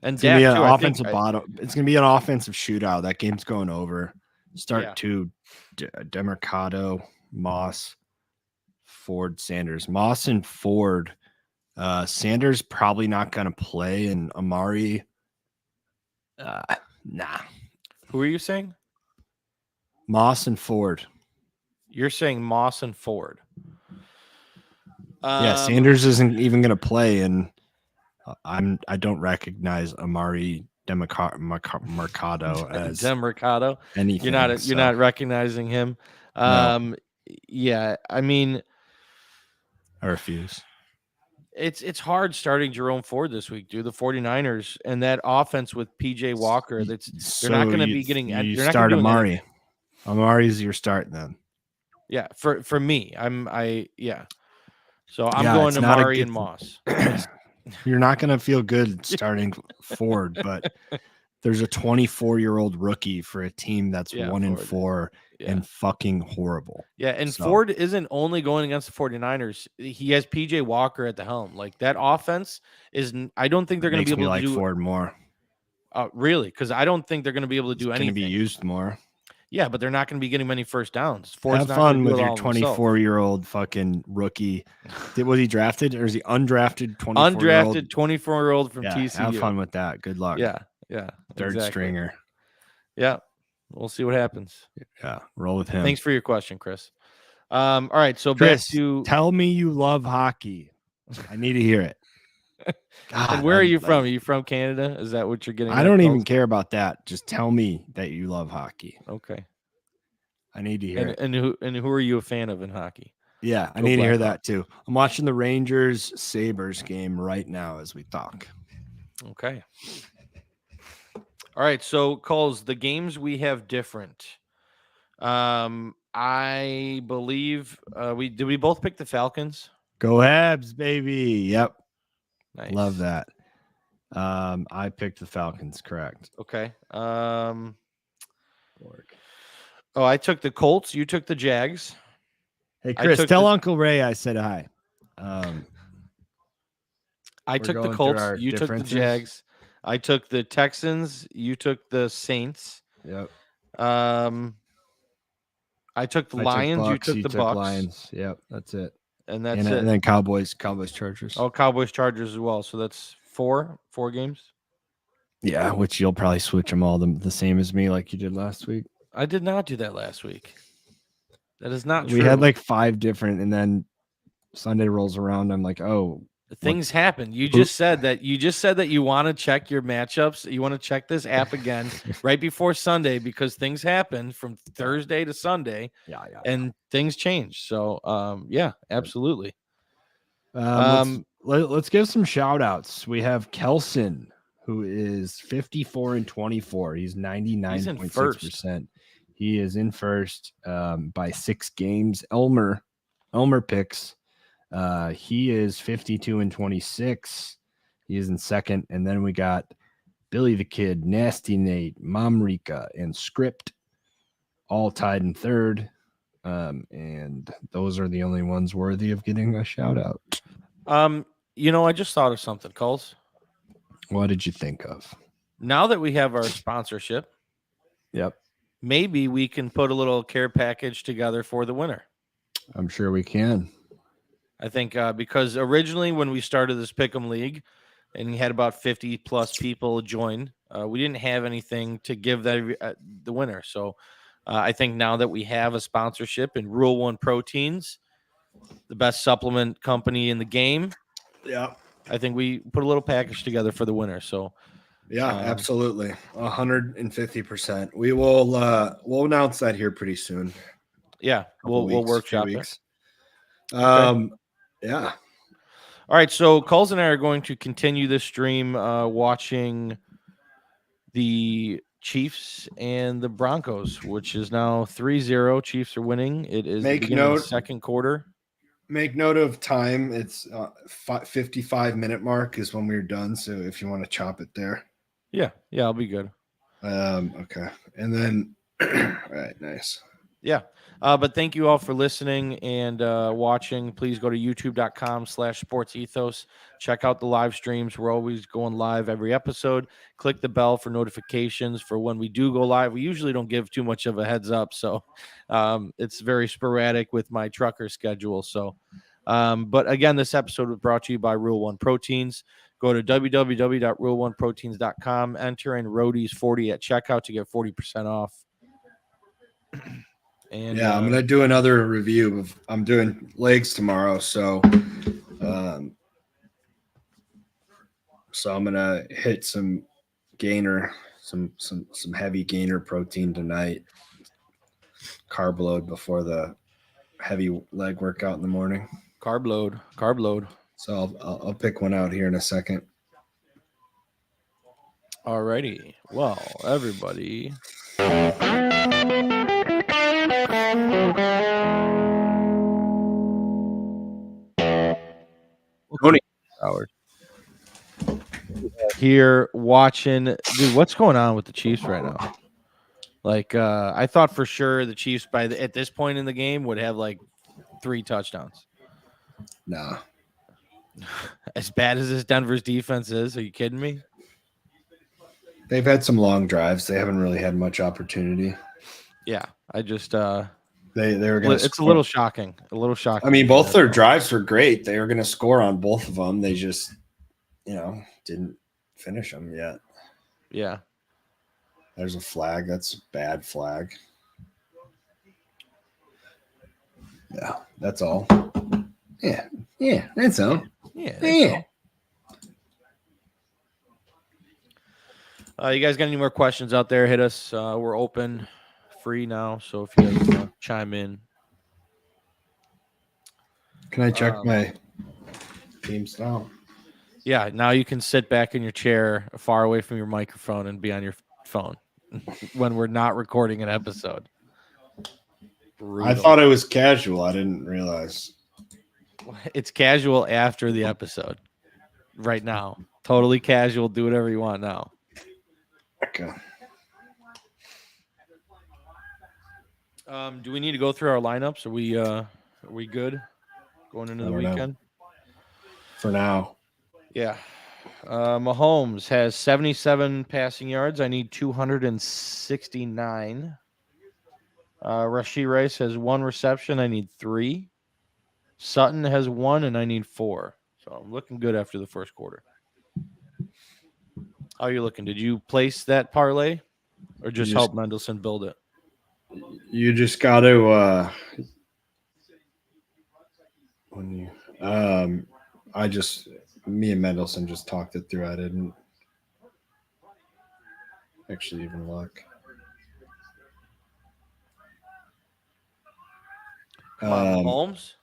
And It's gonna be Dak, an too, offensive bottom. It's gonna be an offensive shootout. That game's going over. Start to Demercado, Moss, Ford, Sanders. Moss and Ford. Sanders probably not gonna play, and Amari. Nah. Who are you saying? Moss and Ford. You're saying Moss and Ford. Yeah, Sanders isn't even gonna play, and I don't recognize Amari Mercado as Demercado. anything. You're not recognizing him. No. Yeah, I mean, I refuse. it's hard starting Jerome Ford this week, dude. The 49ers and that offense with PJ Walker, they're not going to be getting. You they're not start gonna be doing Amari. anything. Amari's your start then. Yeah, for me, So I'm going to Amari and Moss. You're not going to feel good starting Ford, but there's a 24-year-old rookie for a team that's 1-4 and fucking horrible. Yeah, and Ford isn't only going against the 49ers. He has PJ Walker at the helm. Like that offense is. I don't think they're going to be able to do Ford more. Really? Because I don't think they're going to be able to do anything. Going to be used more. Yeah, but they're not going to be getting many first downs. Ford's have fun with your 24-year-old fucking rookie. Was he drafted or is he undrafted 24-year-old? Undrafted 24-year-old from TCU. Have fun with that. Good luck. Yeah. Third stringer. Yeah. We'll see what happens. Yeah, roll with him. Thanks for your question, Chris. All right, so Chris, back to tell me you love hockey. I need to hear it. God, and where are you from? Are you from Canada? Is that what you're getting? I don't even care about that. Just tell me that you love hockey. Okay. I need to hear it. And who are you a fan of in hockey? Yeah, I need to hear that too. I'm watching the Rangers Sabres game right now as we talk. Okay. All right, so Kulz, the games we have different. I believe we both pick the Falcons. Go Habs, baby. Yep. Nice. Love that. I picked the Falcons, correct. Okay. I took the Colts, you took the Jags. Hey Chris, tell Uncle Ray I said hi. I took the Colts, you took the Jags. I took the Texans, you took the Saints. Yep. I took the Lions, Bucks, you took the Bucks. Lions. Yep, that's it. And that's it. And then Cowboys, Chargers. Oh, Cowboys, Chargers as well. So that's four games. Yeah, which you'll probably switch them all the same as me, like you did last week. I did not do that last week. That is not true. We had like 5 different, and then Sunday rolls around. I'm like, oh, things happen. You just said that you want to check your matchups. You want to check this app again right before Sunday because things happen from Thursday to Sunday. Yeah. And things change. So, yeah, absolutely. Let's give some shout outs. We have Kelson, who is 54-24. He's 99.6%. He is in first by 6 games. Elmer picks. He is 52-26. He is in second. And then we got Billy the Kid, Nasty Nate, Mom Rika, and Script all tied in third. And those are the only ones worthy of getting a shout out. I just thought of something, Kulz. What did you think of? Now that we have our sponsorship, yep, maybe we can put a little care package together for the winner. I'm sure we can. I think because originally when we started this Pick'em League and we had about 50 plus people join, we didn't have anything to give the winner. So I think now that we have a sponsorship in Rule 1 Proteins, the best supplement company in the game, Yeah. I think we put a little package together for the winner. So Yeah, absolutely. 150%. We will we'll announce that here pretty soon. yeah, we'll workshop it. Yeah. All right, so Kulz and I are going to continue this stream watching the Chiefs and the Broncos, which is now 3-0. Chiefs are winning. It is the beginning of the second quarter. Make note of time. It's 55-minute mark is when we're done. So if you want to chop it there. Yeah, I'll be good. Okay. And then, all right, nice. Yeah. But thank you all for listening and watching. Please go to youtube.com/sportsethos. Check out the live streams. We're always going live every episode. Click the bell for notifications for when we do go live. We usually don't give too much of a heads up, so it's very sporadic with my trucker schedule. So, but again, this episode was brought to you by Rule One Proteins. Go to www.rule1proteins.com. Enter in Roadies40 at checkout to get 40% off. And I'm gonna do another review of. I'm doing legs tomorrow, so I'm gonna hit some gainer, some heavy gainer protein tonight. Carb load before the heavy leg workout in the morning. Carb load. So I'll pick one out here in a second. Alrighty. Well, everybody. Hours. Here watching, dude. What's going on with the Chiefs right now? Like, I thought for sure the Chiefs at this point in the game would have like 3 touchdowns. Nah. As bad as this Denver's defense is, are you kidding me? They've had some long drives. They haven't really had much opportunity. Yeah, I just they were going to. It's a little shocking. I mean, both their drives were great. They were going to score on both of them. They just, didn't finish them yet. Yeah. There's a flag. That's a bad flag. Yeah, that's all. Yeah, that's all. Yeah. You guys got any more questions out there? Hit us. We're open, free now. So if you guys want to chime in. Can I check my team style? Yeah, now you can sit back in your chair far away from your microphone and be on your phone when we're not recording an episode. Brutal. I thought it was casual. I didn't realize. It's casual after the episode. Right now. Totally casual. Do whatever you want now. Okay. Do we need to go through our lineups? Are we good going into the weekend? For now. Yeah. Mahomes has 77 passing yards. I need 269. Rashee Rice has 1 reception. I need 3. Sutton has 1, and I need 4. So I'm looking good after the first quarter. How are you looking? Did you place that parlay or just help Mendelson build it? You just got to me and Mendelson just talked it through. I didn't actually even look. Mahomes?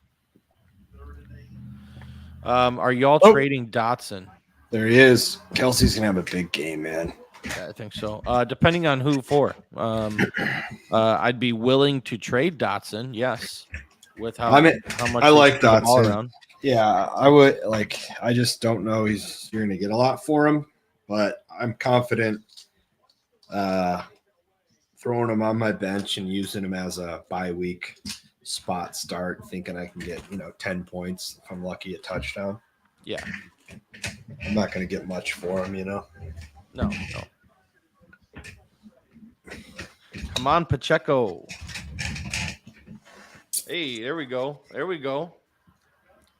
Are y'all trading Dotson? There he is. Kelsey's gonna have a big game, man. Yeah, I think so. Depending on who for. I'd be willing to trade Dotson, yes. With how much I like Dotson. Yeah, I would like. I just don't know. You're gonna get a lot for him, but I'm confident throwing him on my bench and using him as a bye week spot start, thinking I can get 10 points if I'm lucky, a touchdown. Yeah, I'm not gonna get much for him, No. Come on, Pacheco. Hey, there we go.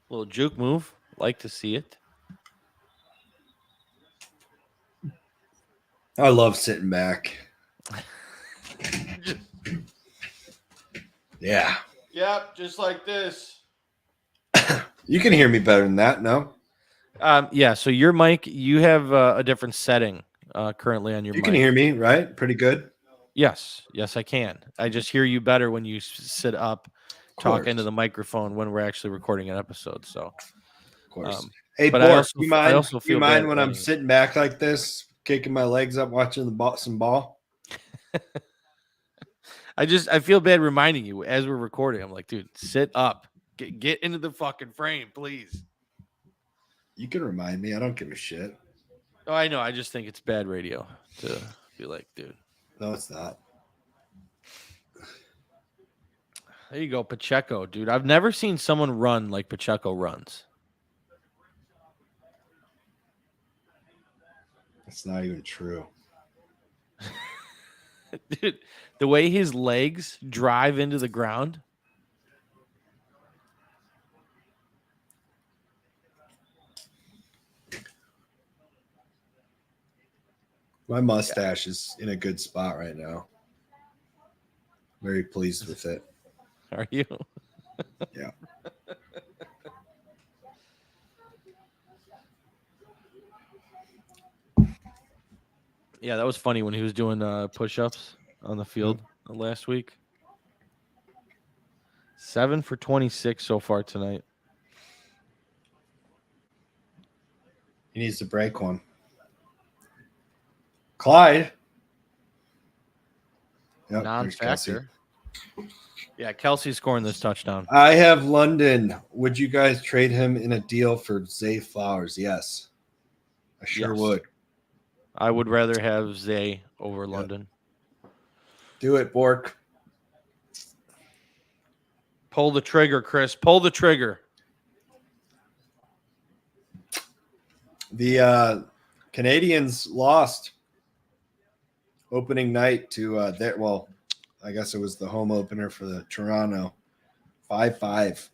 Little juke move. Like to see it. I love sitting back. Yeah. Yep, just like this. You can hear me better than that, no? Yeah. So your mic, you have a different setting currently on your You mic. can hear me, right? Pretty good. Yes, I can. I just hear you better when you sit up, talk into the microphone when we're actually recording an episode. So, of course. Hey, but Bork, I also you feel mind bad when I'm banning it. sitting back like this, kicking my legs up, watching some ball? I feel bad reminding you as we're recording. I'm like, dude, sit up, get into the fucking frame, please. You can remind me. I don't give a shit. Oh, I know. I just think it's bad radio to be like, dude. No, it's not. There you go, Pacheco, dude. I've never seen someone run like Pacheco runs. It's not even true. Dude, the way his legs drive into the ground. My mustache is in a good spot right now. Very pleased with it. Are you? Yeah. Yeah, that was funny when he was doing push-ups on the field last week. 7 for 26 so far tonight. He needs to break one. Clyde. Yep, Non-factor. Yeah, Kelsey's scoring this touchdown. I have London. Would you guys trade him in a deal for Zay Flowers? Yes. I sure would. I would rather have Zay over London. Do it, Bork. Pull the trigger, Chris. Pull the trigger. The Canadians lost opening night to I guess it was the home opener for the Toronto. 5-5.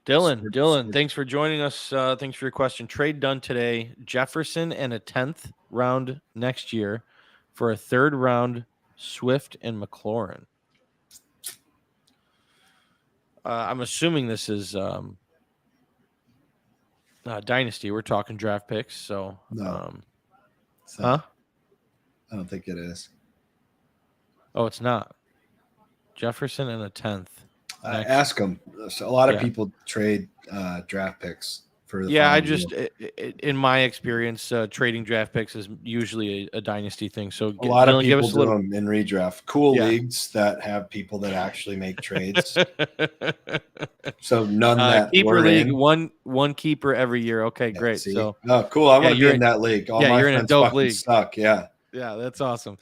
Dylan, thanks for joining us. Thanks for your question. Trade done today. Jefferson and a 10th round next year for a 3rd round Swift and McLaurin. I'm assuming this is Dynasty. We're talking draft picks. So, no. Huh? I don't think it is. Oh, it's not. Jefferson and a 10th. Ask them. So a lot of people trade draft picks for the I just in my experience, trading draft picks is usually a dynasty thing. So a lot of people do them in redraft. Cool leagues that have people that actually make trades. So none that keeper league, in. one keeper every year. Okay, great. See? So cool. I want to be in that league. All my you're friends in a dope fucking league. suck. Yeah, that's awesome.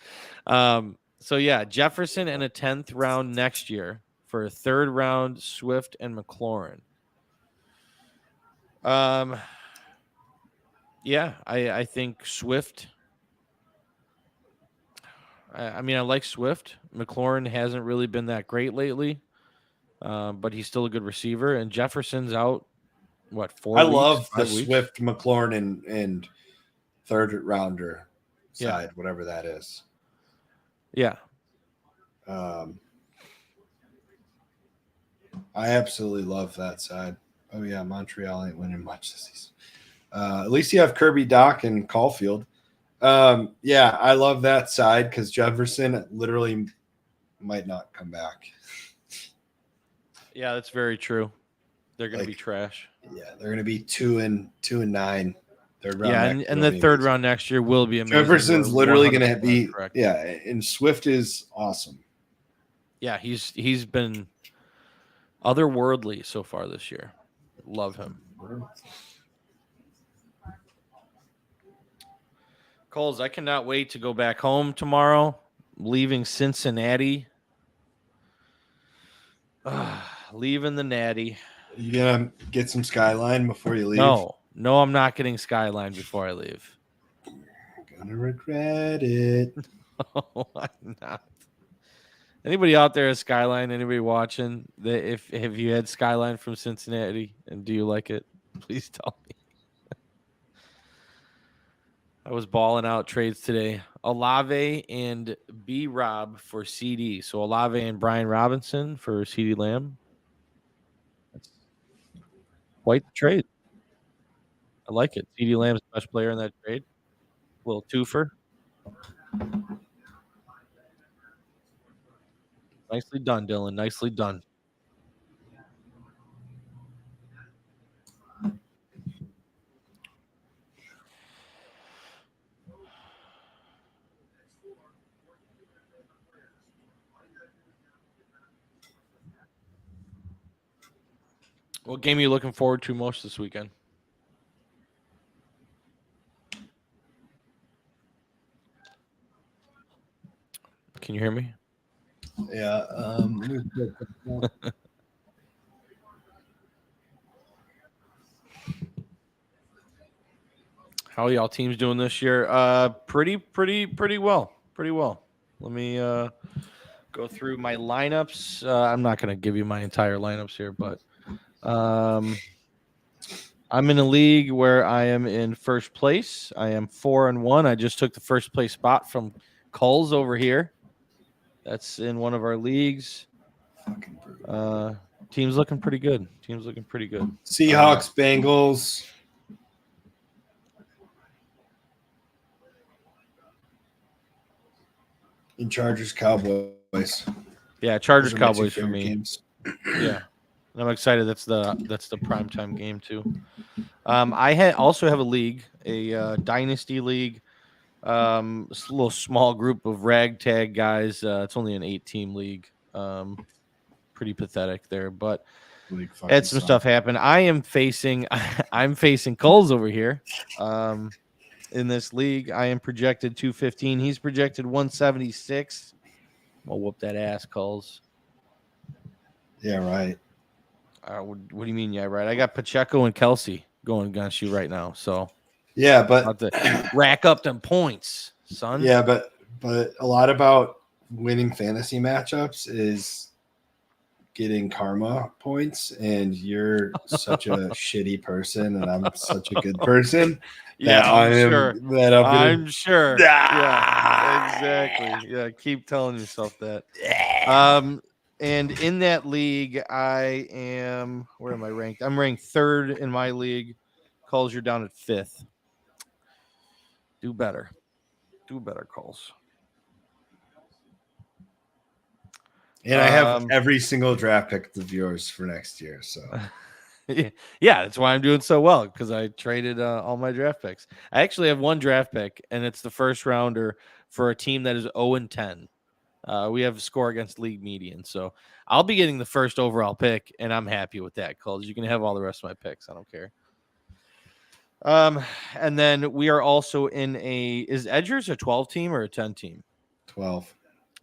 So Jefferson and a 10th round next year for a 3rd round Swift and McLaurin. I think Swift. I like Swift. McLaurin hasn't really been that great lately, but he's still a good receiver. And Jefferson's out, 4 weeks? Love the 5 weeks? Swift, McLaurin, and 3rd rounder side, whatever that is. Yeah. I absolutely love that side. Oh, yeah, Montreal ain't winning much this season. At least you have Kirby Doc and Caulfield. I love that side because Jefferson literally might not come back. Yeah, that's very true. They're going to be trash. Yeah, they're going to be 2-9. 3rd round. Yeah, and the 3rd round next year will be amazing. Jefferson's literally going to be correct. And Swift is awesome. Yeah, he's been otherworldly so far this year. Love him. Kulz, I cannot wait to go back home tomorrow. Leaving Cincinnati. Leaving the Natty. You gonna get some Skyline before you leave? No, I'm not getting Skyline before I leave. Gonna regret it. No, I'm not. Anybody out there has Skyline? Anybody watching? Have you had Skyline from Cincinnati and do you like it? Please tell me. I was balling out trades today. Olave and B Rob for CD. So Olave and Brian Robinson for CD Lamb. Quite the trade. I like it. CeeDee Lamb's the best player in that trade. Little twofer. Nicely done, Dylan. Nicely done. What game are you looking forward to most this weekend? Can you hear me? Yeah. How are y'all teams doing this year? Pretty well. Pretty well. Let me go through my lineups. I'm not going to give you my entire lineups here, but I'm in a league where I am in first place. I am 4-1. I just took the first place spot from Kulz over here. That's in one of our leagues. Team's looking pretty good. Seahawks, Bengals. And Chargers, Cowboys. Yeah, Chargers, Those are my two Cowboys for favorite me. games. Yeah, and I'm excited. That's the primetime game too. I also have a league, a dynasty league. It's a little small group of ragtag guys. It's only an 8-team league. Pretty pathetic there, but had some stuff happen. I'm facing Kulz over here. In this league, I am projected 215. He's projected 176. I'll whoop that ass, Kulz. Yeah, right. What do you mean? Yeah, right. I got Pacheco and Kelsey going against you right now. So yeah, but about to rack up them points, son. Yeah, but a lot about winning fantasy matchups is getting karma points, and you're such a shitty person, and I'm such a good person. Yeah, I'm sure. Yeah, exactly. Yeah, keep telling yourself that. And in that league, I am. Where am I ranked? I'm ranked 3rd in my league. Kulz, you're down at 5th. Do better, Kulz. And I have every single draft pick of yours for next year. So yeah, that's why I'm doing so well, because I traded all my draft picks. I actually have one draft pick, and it's the first rounder for a team that is 0-10. We have a score against league median, so I'll be getting the first overall pick, and I'm happy with that, Kulz. You can have all the rest of my picks. I don't care. And then we are also in is Edgers a 12 team or a 10 team? 12.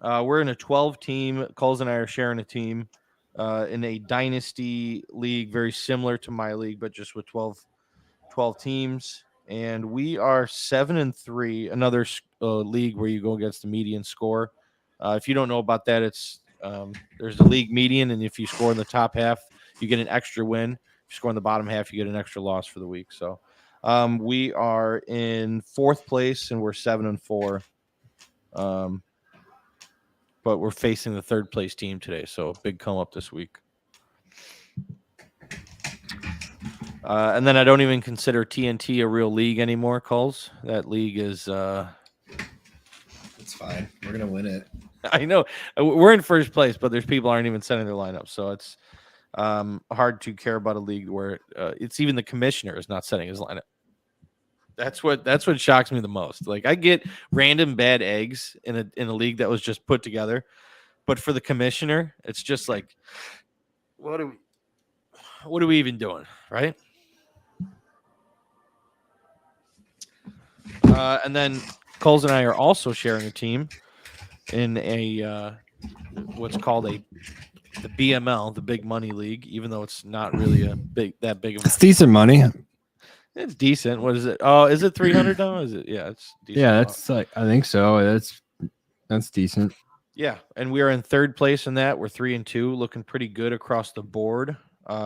We're in a 12 team. Kulz and I are sharing a team in a dynasty league, very similar to my league, but just with 12 teams. And we are 7-3, another league where you go against the median score. If you don't know about that, it's there's a league median, and if you score in the top half, you get an extra win. If you score in the bottom half, you get an extra loss for the week. So we are in 4th place, and we're 7-4. But we're facing the 3rd place team today, so big come up this week. And then I don't even consider TNT a real league anymore, Kulz. That league is It's fine. We're gonna win it. I know we're in 1st place, but there's people aren't even sending their lineups, so it's hard to care about a league where it's even the commissioner is not setting his lineup. That's what shocks me the most. Like, I get random bad eggs in a league that was just put together, but for the commissioner, it's just like, what are we even doing, right? And then Kulz and I are also sharing a team in a what's called the BML, the Big Money League, even though it's not really that big of a. It's decent money. It's decent. What is it? Oh, is it 300 now? Is it? Yeah, it's decent. Yeah, that's like, I think so. That's decent. Yeah, and we are in 3rd place in that. We're 3-2, looking pretty good across the board.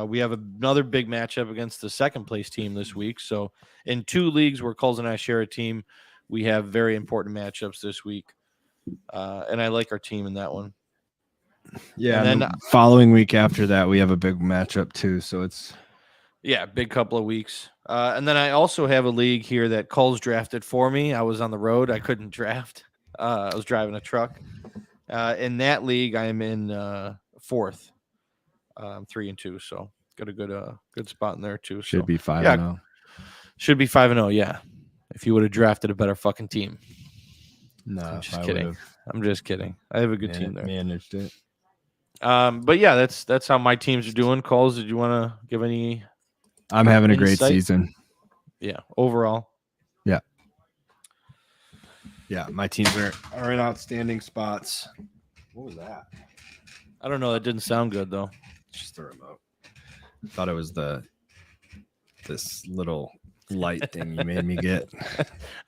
We have another big matchup against the 2nd place team this week. So in 2 leagues where Kulz and I share a team, we have very important matchups this week. And I like our team in that one. Yeah, and then the following week after that, we have a big matchup too. So it's Yeah, big couple of weeks. And then I also have a league here that Kulz drafted for me. I was on the road. I couldn't draft. I was driving a truck. In that league, I'm in fourth. I'm 3-2, so got a good spot in there too. Should So be 5-0. yeah, should be 5-0. Yeah, if you would have drafted a better fucking team. No, I'm if just I kidding. would've I'm just kidding. I have a good team there. managed it. But yeah, that's how my teams are doing. Calls. Did you want to give any? I'm having a great Insight? season. Yeah, overall. Yeah, my teams are in outstanding spots. What was that? I don't know. That didn't sound good though. Just the remote. I thought it was this little light thing you made me get.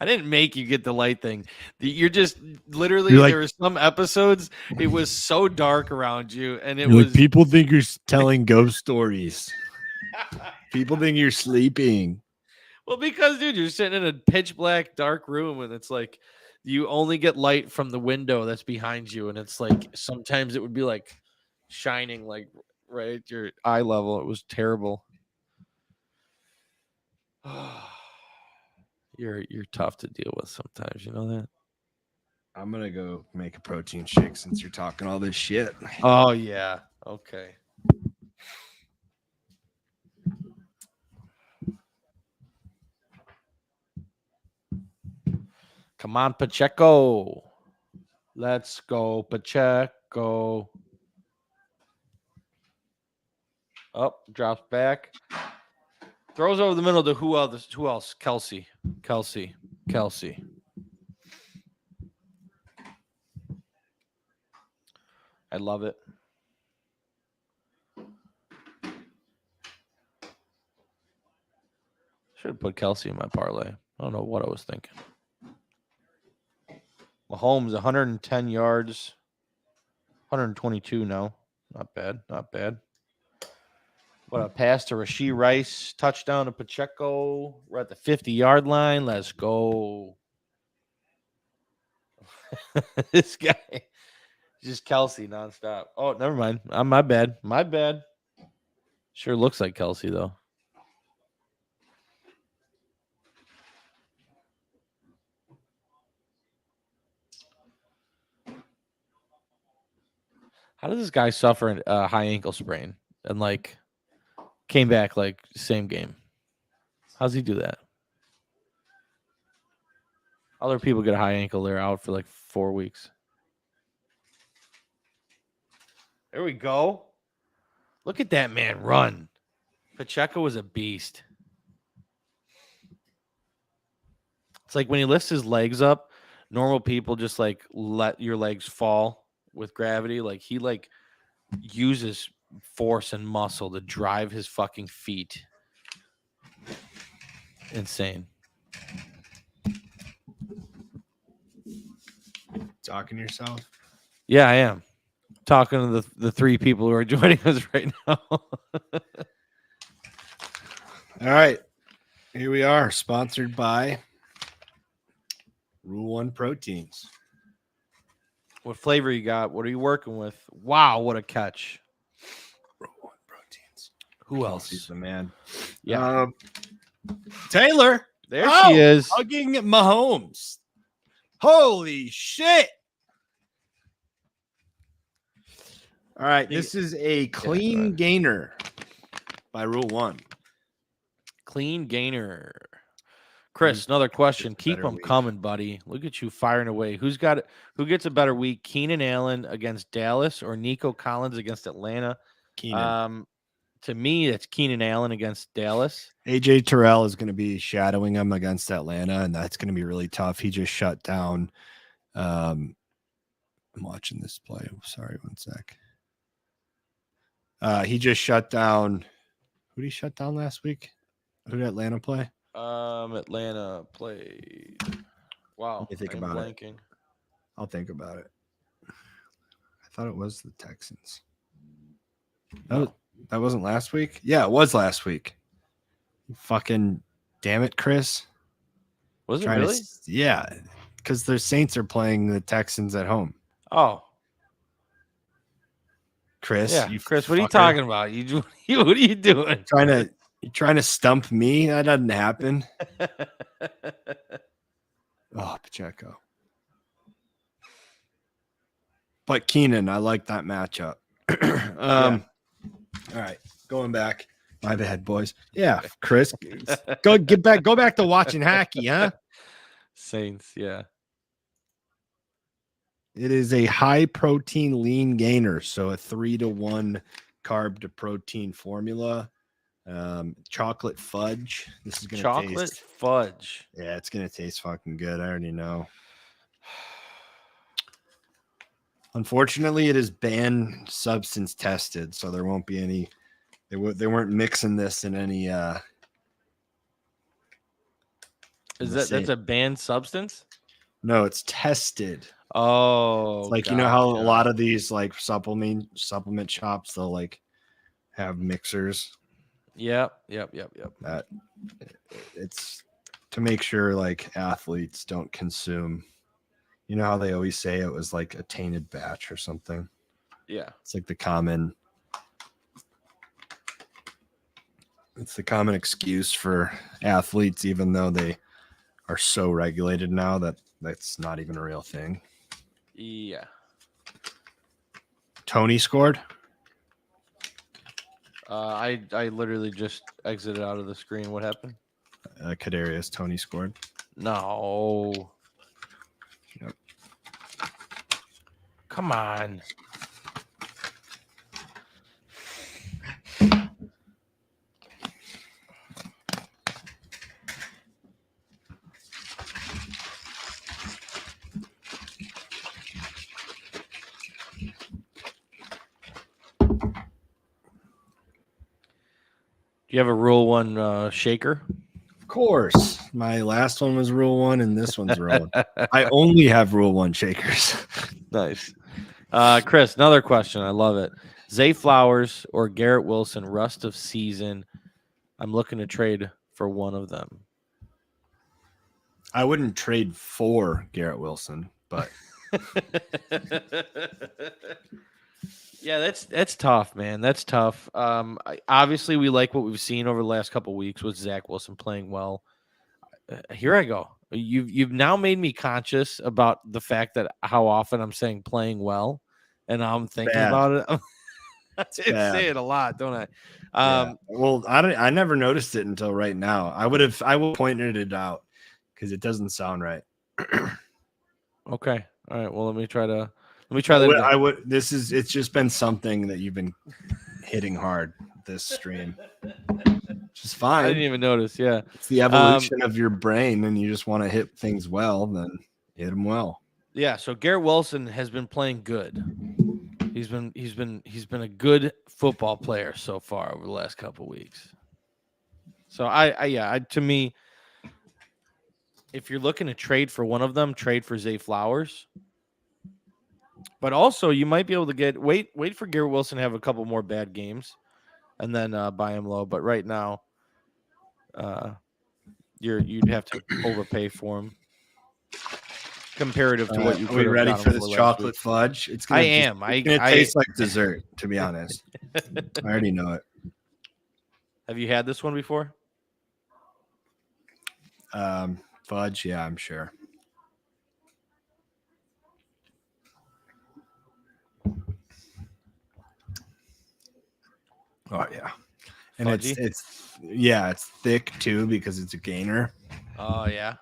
I didn't make you get the light thing. You're just literally. You're like- there were some episodes. It was so dark around you, and it You're was. like, people think you're telling ghost stories. People think you're sleeping. Well, because dude, you're sitting in a pitch black, dark room, and it's like you only get light from the window that's behind you, and it's like sometimes it would be like shining like right at your eye level. It was terrible. You're tough to deal with sometimes, you know that? I'm gonna go make a protein shake since you're talking all this shit. Oh yeah. Okay. Come on, Pacheco. Let's go, Pacheco. Up, drops back. Throws over the middle to who else? Kelsey. I love it. Should have put Kelsey in my parlay. I don't know what I was thinking. Mahomes, 110 yards, 122 now. Not bad. What a pass to Rashee Rice. Touchdown to Pacheco. We're at the 50-yard line. Let's go. This guy. Just Kelsey nonstop. Oh, never mind. My bad. Sure looks like Kelsey, though. How does this guy suffer a high ankle sprain and like came back like same game? How's he do that? Other people get a high ankle, they're out for like 4 weeks. There we go. Look at that man run. Pacheco was a beast. It's like when he lifts his legs up, normal people just like let your legs fall with gravity. Like he like uses force and muscle to drive his fucking feet. Insane. Talking to yourself? Yeah, I am. Talking to the three people who are joining us right now. All right. Here we are, sponsored by Rule 1 Proteins. What flavor you got? What are you working with? Wow, what a catch. Rule 1 Proteins. Who else? He's the man. Yeah. Taylor. There she is. Hugging Mahomes. Holy shit. All right. This is a clean gainer by Rule 1. Clean gainer. Chris, another question. Keep them coming, buddy. Look at you firing away. Who gets a better week? Keenan Allen against Dallas or Nico Collins against Atlanta? Keenan. To me, it's Keenan Allen against Dallas. AJ Terrell is going to be shadowing him against Atlanta, and that's going to be really tough. He just shut down. I'm watching this play. Sorry, one sec. He just shut down. Who did he shut down last week? Who did Atlanta play? Atlanta played. Wow. Let me think about it. I'll think about it. I thought it was the Texans. That wasn't last week? Yeah, it was last week. Fucking damn it, Chris. Was it really? Yeah, because the Saints are playing the Texans at home. Oh. Chris. Yeah, Chris, what are you talking about? What are you doing? Trying to You trying to stump me? That doesn't happen. Oh, Pacheco. But Keenan, I like that matchup. All right, going back. My bad, boys. Yeah, Chris, go back to watching hockey, huh? Saints, yeah. It is a high protein lean gainer, so a 3-to-1 carb to protein formula. Chocolate fudge. This is gonna Chocolate taste fudge. Yeah, it's gonna taste fucking good. I already know. Unfortunately, it is banned substance tested, so there won't be any. They weren't mixing this in any. That's a banned substance? No, it's tested. Oh, It's like you know how a lot of these like supplement shops they'll like have mixers. Yep. That it's to make sure like athletes don't consume. You know how they always say it was like a tainted batch or something. Yeah, it's like the common excuse for athletes, even though they are so regulated now that that's not even a real thing. Yeah. Tony scored. I literally just exited out of the screen. What happened? Kadarius Tony scored. No. Yep. Come on. Do you have a Rule 1 shaker? Of course. My last one was Rule 1 and this one's Rule 1. I only have Rule 1 shakers. Nice. Chris, another question. I love it. Zay Flowers or Garrett Wilson, rest of season. I'm looking to trade for one of them. I wouldn't trade for Garrett Wilson, but yeah, that's tough, man. That's tough. Obviously, we like what we've seen over the last couple of weeks with Zach Wilson playing well. Here I go. You've now made me conscious about the fact that how often I'm saying playing well, and I'm thinking about it. I say it a lot, don't I? Yeah. Well, I never noticed it until right now. I would pointed it out because it doesn't sound right. Okay. All right. Well, let me try that. Again. It's just been something that you've been hitting hard this stream. Just fine. I didn't even notice. Yeah. It's the evolution of your brain, and you just want to hit things well, then hit them well. Yeah. So Garrett Wilson has been playing good. He's been a good football player so far over the last couple of weeks. So to me, if you're looking to trade for one of them, trade for Zay Flowers. But also, you might be able to wait for Garrett Wilson to have a couple more bad games, and then buy him low. But right now, you'd have to overpay for him comparative to what you could have. Are we ready for this chocolate fudge? It's gonna taste like dessert, to be honest. I already know it. Have you had this one before? Fudge, yeah, I'm sure. Oh yeah, and Fudgy? it's thick too because it's a gainer. Oh yeah.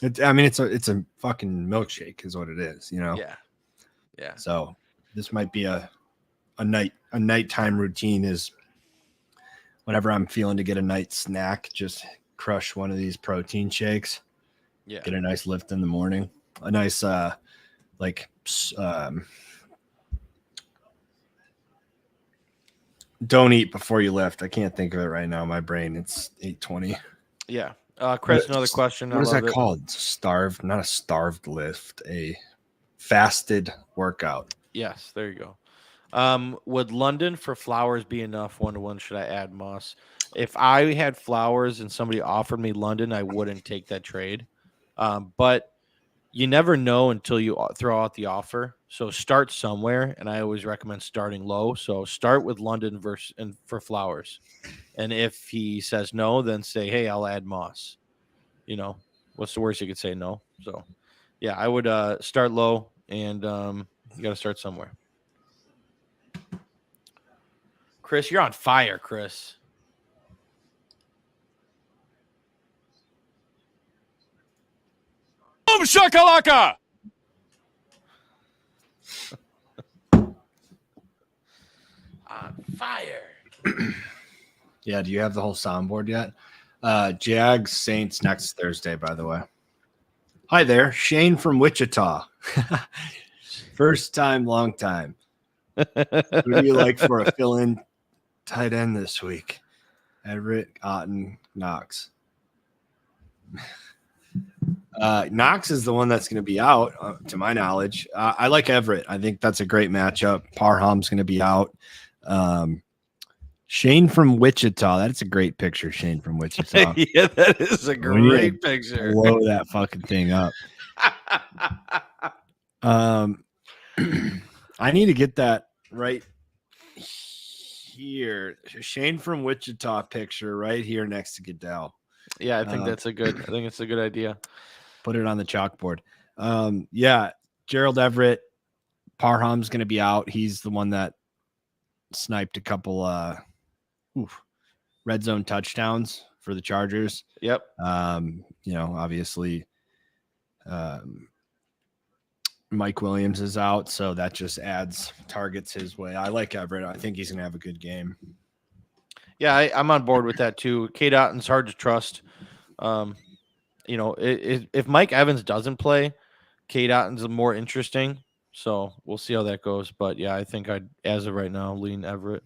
It's a fucking milkshake is what it is, you know. Yeah. So this might be a nighttime routine is whenever I'm feeling to get a night snack, just crush one of these protein shakes. Yeah. Get a nice lift in the morning. A nice don't eat before you lift. I can't think of it right now. My brain, it's 8:20. Yeah. Chris, another question. What is that called? Starved, not a starved lift, a fasted workout. Yes, there you go. Would London for Flowers be enough 1-to-1? Should I add Moss? If I had Flowers and somebody offered me London, I wouldn't take that trade. But you never know until you throw out the offer. So start somewhere, and I always recommend starting low. So start with London for Flowers, and if he says no, then say, hey, I'll add Moss. What's the worst you could say? No. So yeah, I would start low, and you got to start somewhere. Chris, you're on fire, Chris. Boom shakalaka! On fire. Yeah, do you have the whole soundboard yet? Jags Saints next Thursday, by the way. Hi there, Shane from Wichita. First time, long time. Who do you like for a fill-in tight end this week? Everett, Otten, Knox. Knox is the one that's going to be out, to my knowledge. I like Everett. I think that's a great matchup. Parham's going to be out. Shane from Wichita. That's a great picture, Shane from Wichita. Yeah, that is a great picture. Blow that fucking thing up. I need to get that right here. Shane from Wichita picture right here next to Goodell. Yeah, I think it's a good idea. Put it on the chalkboard. Yeah, Gerald Everett, Parham's going to be out. He's the one that sniped a couple red zone touchdowns for the Chargers. Yep. Obviously Mike Williams is out, so that just adds targets his way. I like Everett. I think he's going to have a good game. Yeah, I'm on board with that too. Cade Otton's hard to trust. If Mike Evans doesn't play, Cade Otton's more interesting. So we'll see how that goes. But yeah, I think as of right now, lean Everett.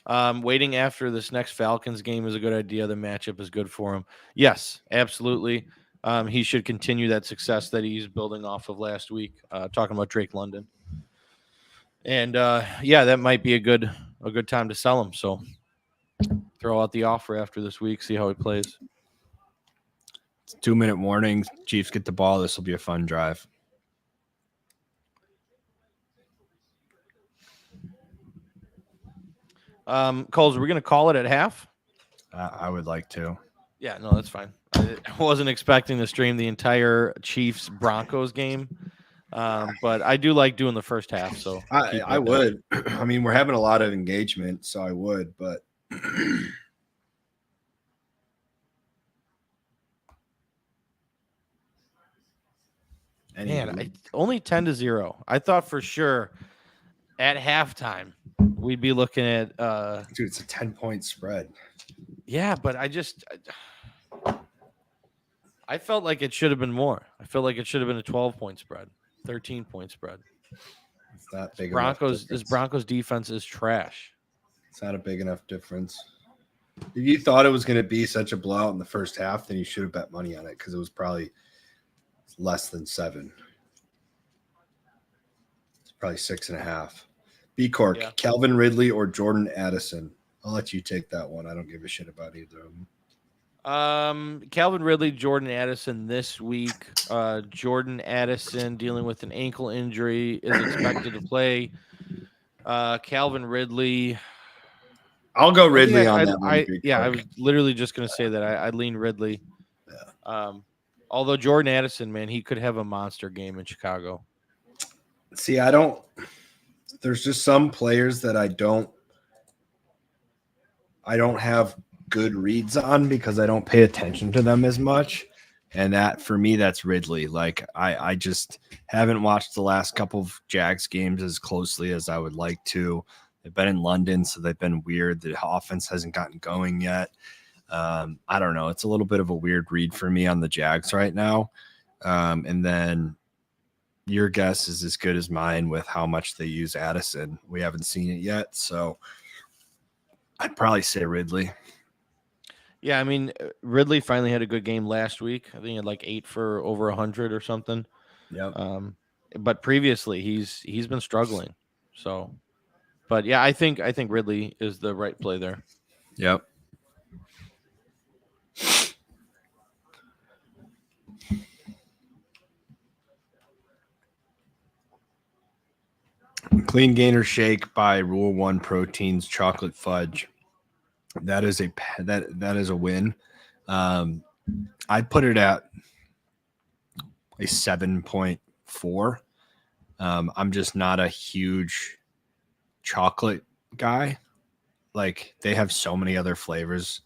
Waiting after this next Falcons game is a good idea. The matchup is good for him. Yes, absolutely. He should continue that success that he's building off of last week. Talking about Drake London. And that might be a good time to sell him. So throw out the offer after this week, see how he plays. It's 2-minute warning. Chiefs get the ball. This will be a fun drive. Kulz, we're going to call it at half? I would like to. Yeah, no, that's fine. I wasn't expecting to stream the entire Chiefs-Broncos game, but I do like doing the first half. So I would. I mean, we're having a lot of engagement, so I would, but man, only 10-0. I thought for sure at halftime we'd be looking at dude, it's a 10-point spread. Yeah, but I felt like it should have been more. I felt like it should have been a 12-point spread, 13-point spread. It's not big. This Broncos defense is trash. It's not a big enough difference. If you thought it was going to be such a blowout in the first half, then you should have bet money on it because it was probably less than 7. It's probably 6.5. B Cork, yeah. Calvin Ridley or Jordan Addison. I'll let you take that one. I don't give a shit about either of them. Calvin Ridley, Jordan Addison this week. Jordan Addison dealing with an ankle injury is expected to play. Calvin Ridley. I'll go Ridley on that one. I was literally just going to say that. I lean Ridley. Yeah. Although Jordan Addison, man, he could have a monster game in Chicago. See, there's just some players that I don't have good reads on because I don't pay attention to them as much. And that, for me, that's Ridley. Like, I just haven't watched the last couple of Jags games as closely as I would like to. They've been in London, so they've been weird. The offense hasn't gotten going yet. I don't know. It's a little bit of a weird read for me on the Jags right now. And then your guess is as good as mine with how much they use Addison. We haven't seen it yet, so I'd probably say Ridley. Yeah, I mean, Ridley finally had a good game last week. I think he had like 8 for over 100 or something. Yeah. But previously he's been struggling. So, but yeah, I think Ridley is the right play there. Yep. Clean Gainer Shake by Rule 1 Proteins Chocolate Fudge. That is a win. I'd put it at a 7.4. I'm just not a huge chocolate guy. Like, they have so many other flavors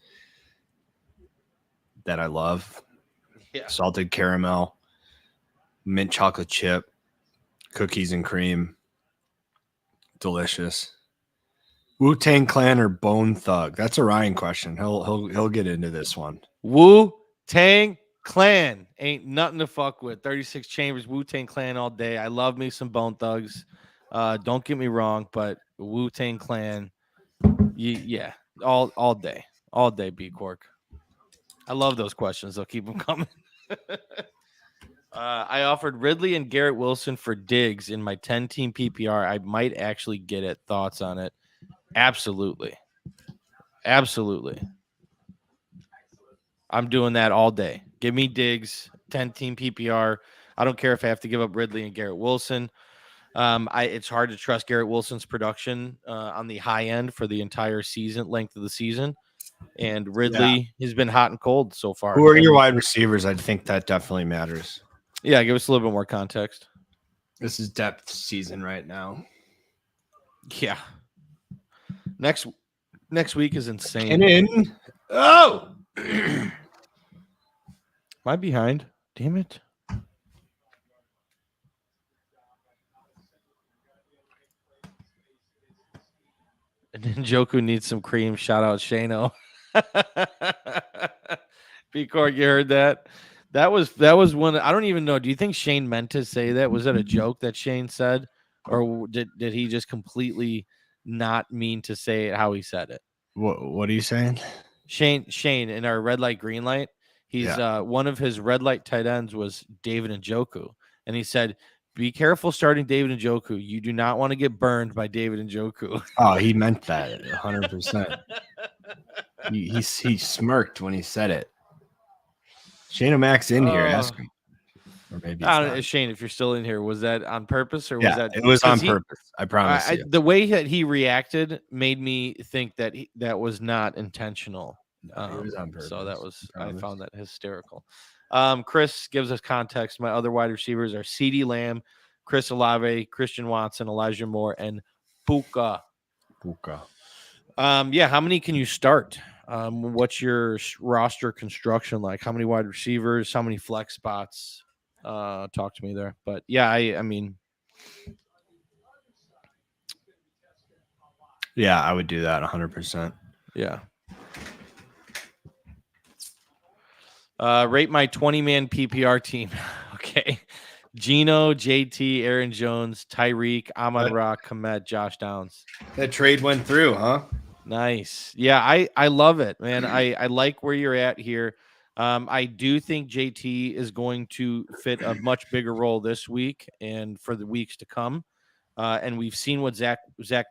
that I love. Yeah. Salted caramel, mint chocolate chip, cookies and cream. Delicious. Wu-Tang Clan or Bone Thug? That's a Ryan question. He'll get into this one. Wu-Tang Clan ain't nothing to fuck with. 36 Chambers, Wu-Tang Clan all day. I love me some Bone Thugs. Don't get me wrong, but Wu-Tang Clan, yeah, all day. B Cork. I love those questions. They'll keep them coming. I offered Ridley and Garrett Wilson for Diggs in my 10-team PPR. I might actually get it. Thoughts on it? Absolutely. I'm doing that all day. Give me Diggs, 10-team PPR. I don't care if I have to give up Ridley and Garrett Wilson. It's hard to trust Garrett Wilson's production on the high end for the entire length of the season. And Ridley has been hot and cold so far. Who are your wide receivers? I think that definitely matters. Yeah, give us a little bit more context. This is depth season right now. Yeah. Next week is insane. And in Am I behind? Damn it. And then Joku needs some cream. Shout out Shano. B-Cork, you heard that? That was one. I don't even know. Do you think Shane meant to say that? Was that a joke that Shane said? Or did he just completely not mean to say it how he said it? What are you saying? Shane in our red light, green light. He's one of his red light tight ends was David Njoku. And he said, be careful starting David Njoku. You do not want to get burned by David Njoku. Oh, he meant that 100%. he smirked when he said it. Shane O'Mac's in here. Ask him. Or maybe Shane, if you're still in here, was that on purpose or was that? It was on purpose. I promise you. The way that he reacted made me think that that was not intentional. It was on purpose. So I found that hysterical. Chris gives us context. My other wide receivers are CeeDee Lamb, Chris Olave, Christian Watson, Elijah Moore, and Puka. How many can you start? What's your roster construction like? How many wide receivers? How many flex spots? Talk to me there. But yeah, I mean, yeah, I would do that 100%. Yeah. Rate my 20-man PPR team. Okay. Gino, JT, Aaron Jones, Tyreek, Amon-Ra, Komet, Josh Downs. That trade went through, huh? Nice. Yeah, I love it, man. I like where you're at here. I do think JT is going to fit a much bigger role this week and for the weeks to come. And we've seen what Zach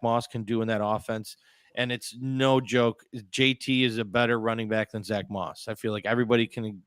Moss can do in that offense. And it's no joke. JT is a better running back than Zach Moss. I feel like everybody can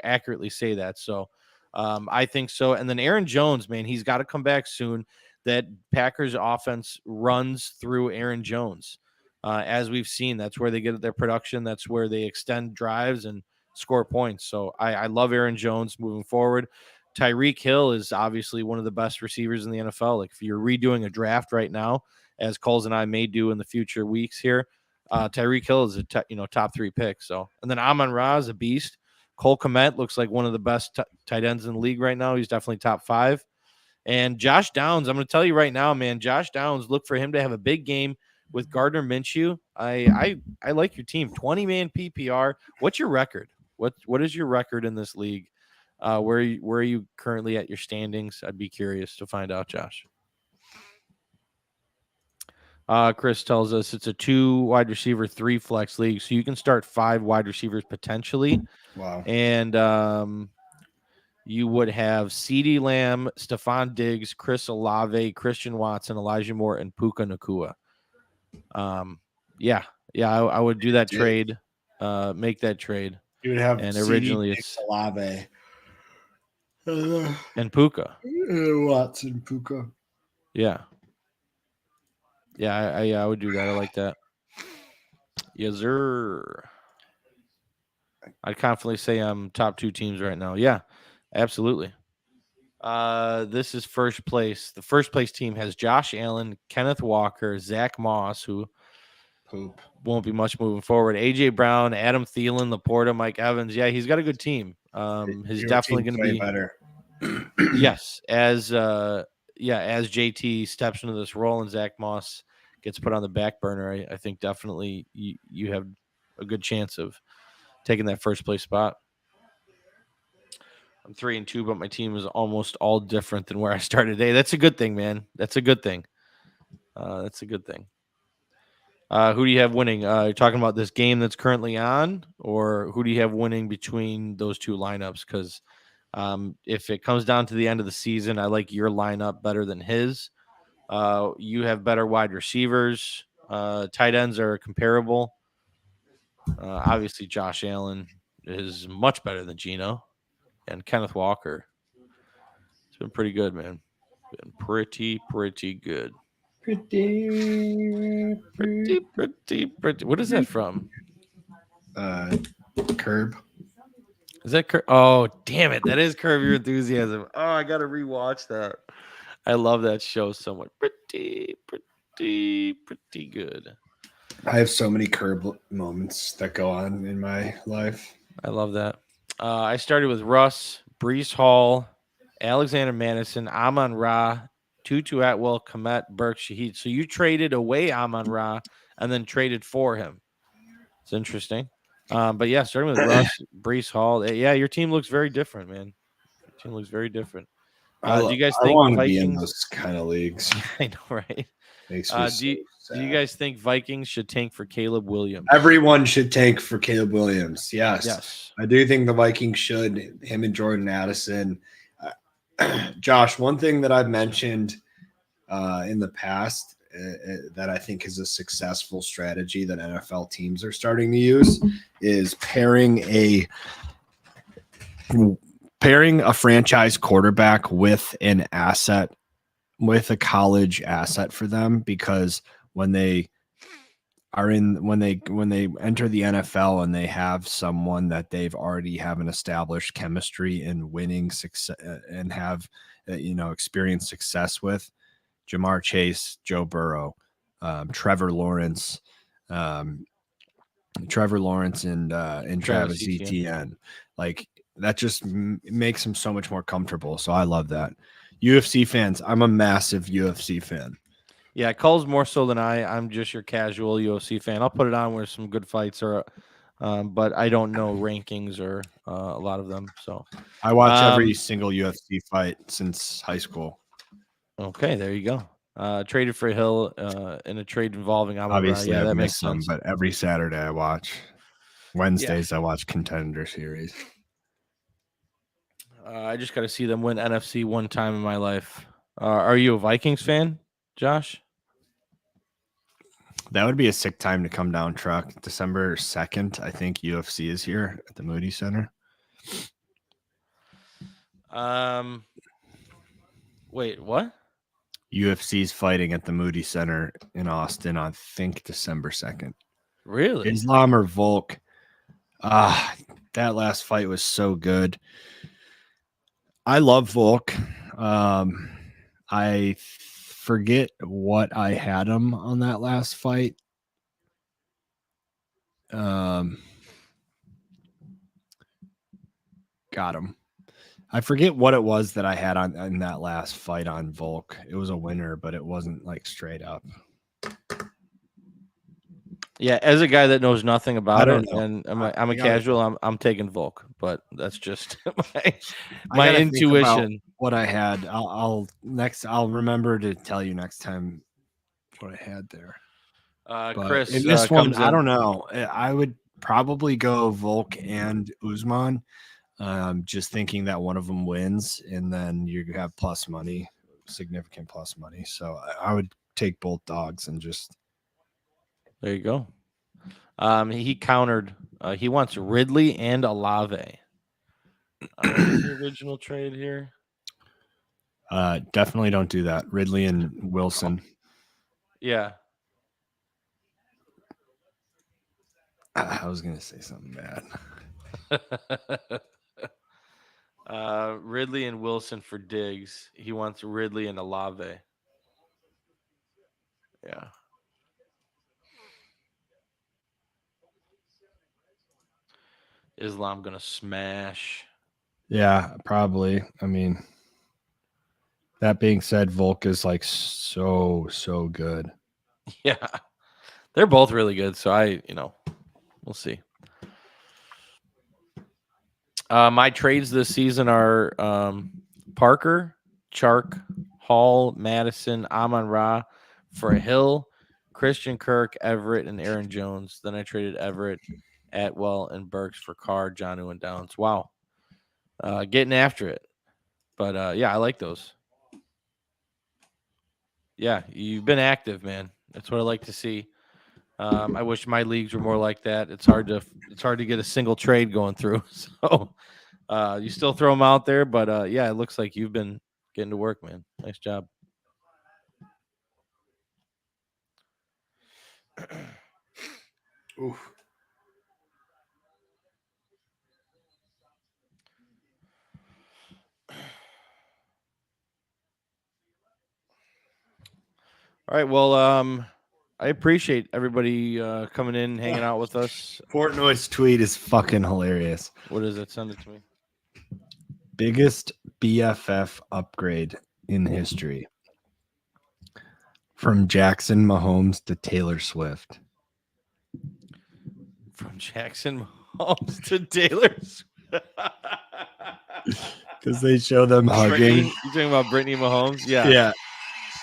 accurately say that. So I think so. And then Aaron Jones, man, he's got to come back soon. That Packers offense runs through Aaron Jones. As we've seen, that's where they get their production. That's where they extend drives and score points. So I love Aaron Jones moving forward. Tyreek Hill is obviously one of the best receivers in the NFL. Like if you're redoing a draft right now, as Kulz and I may do in the future weeks here, Tyreek Hill is a top 3 pick. So, and then Amon-Ra is a beast. Cole Kmet looks like one of the best tight ends in the league right now. He's definitely top 5. And Josh Downs, I'm going to tell you right now, man, Josh Downs, look for him to have a big game with Gardner Minshew. I like your team. 20-man PPR. What's your record? What is your record in this league? Where are you currently at your standings? I'd be curious to find out, Josh. Chris tells us it's a 2 wide receiver, 3 flex league, so you can start 5 wide receivers potentially. Wow. And you would have CeeDee Lamb, Stephon Diggs, Chris Olave, Christian Watson, Elijah Moore, and Puka Nacua. I would do that trade. Make that trade. You would have, and CD, originally Diggs, it's Olave and Puka, Watson, Puka. Yeah. Yeah, I would do that. I like that. Yes, sir. I'd confidently say I'm top 2 teams right now. Yeah, absolutely. This is first place. The first place team has Josh Allen, Kenneth Walker, Zach Moss, who Poop. won't be much moving forward. AJ Brown, Adam Thielen, Laporta, Mike Evans. Yeah, he's got a good team. He's Your definitely team's going to way be better. yes, as JT steps into this role and Zach Moss gets put on the back burner. I think definitely you have a good chance of taking that first place spot. I'm 3-2, but my team is almost all different than where I started today. That's a good thing, man. That's a good thing. That's a good thing. Who do you have winning? You're talking about this game that's currently on, or who do you have winning between those two lineups? Because if it comes down to the end of the season, I like your lineup better than his. You have better wide receivers. Tight ends are comparable. Obviously, Josh Allen is much better than Geno, and Kenneth Walker. It's been pretty good, man. Been pretty good. Pretty. What is that from? Curb. Is that Oh, damn it. That is Curb Your Enthusiasm. Oh, I got to rewatch that. I love that show so much. Pretty good. I have so many Curb moments that go on in my life. I love that. I started with Russ, Brees Hall, Alexander Madison, Amon Ra, Tutu Atwell, Komet, Burke, Shahid. So you traded away Amon Ra and then traded for him. It's interesting. But yeah, starting with Russ, Brees Hall. Yeah, your team looks very different, man. Your team looks very different. Do you guys think I want to Vikings be in those kind of leagues? I know, right? Makes me Do you guys think Vikings should tank for Caleb Williams? Everyone should tank for Caleb Williams. Yes. I do think the Vikings should. Him and Jordan Addison. Josh, one thing that I've mentioned in the past that I think is a successful strategy that NFL teams are starting to use is pairing a franchise quarterback with an asset, with a college asset for them, because when they enter the NFL and they have someone that they've already have an established chemistry and winning success and have experienced success with, Jamar Chase, Joe Burrow, Trevor Lawrence, and Travis Etienne. Like, that just makes him so much more comfortable. So I love that. UFC fans, I'm a massive UFC fan. Yeah, Culz more so than I'm just your casual UFC fan. I'll put it on where some good fights are, but I don't know rankings or a lot of them. So I watch every single UFC fight since high school. Okay, there you go. Traded for Hill in a trade involving Amon Ra. Obviously, Yeah, I've that missed makes sense. some, but every Saturday I watch. Wednesdays I watch Contender Series. I just got to see them win NFC one time in my life. Are you a Vikings fan, Josh? That would be a sick time to come down, Truck. December 2nd, I think UFC is here at the Moody Center. Wait, what? UFC's fighting at the Moody Center in Austin on, I think, December 2nd. Really? Islam or Volk? That last fight was so good. I love Volk. I forget what I had him on that last fight. Got him. I forget what it was that I had in that last fight on Volk. It was a winner, but it wasn't like straight up. Yeah, as a guy that knows nothing about it, know. and I'm a casual, I'm taking Volk, but that's just my intuition. What I had, I'll remember to tell you next time what I had there. Chris, in this one, I don't know. I would probably go Volk and Usman. Just thinking that one of them wins, and then you have plus money, significant plus money. So I would take both dogs and just. There you go. He countered. He wants Ridley and Olave. The original trade here. Definitely don't do that. Ridley and Wilson. Yeah. I was gonna say something bad. Ridley and Wilson for Diggs. He wants Ridley and Olave. Yeah. Islam gonna smash. Yeah, probably. I mean, that being said, Volk is like so good. Yeah. They're both really good. So we'll see. My trades this season are Parker, Chark, Hall, Madison, Amon-Ra for Hill, Christian Kirk, Everett, and Aaron Jones. Then I traded Everett, Atwell, and Burks for Carr, Jonnu, and Downs. Wow. Getting after it. But, yeah, I like those. Yeah, you've been active, man. That's what I like to see. I wish my leagues were more like that. It's hard to get a single trade going through. So you still throw them out there, but yeah, it looks like you've been getting to work, man. Nice job. Oof. All right, well, I appreciate everybody coming in and hanging out with us. Portnoy's tweet is fucking hilarious. What is it? Send it to me. Biggest BFF upgrade in history. From Jackson Mahomes to Taylor Swift. From Jackson Mahomes to Taylor Swift. Because they show them hugging. Brittany, you talking about Brittany Mahomes? Yeah. Yeah.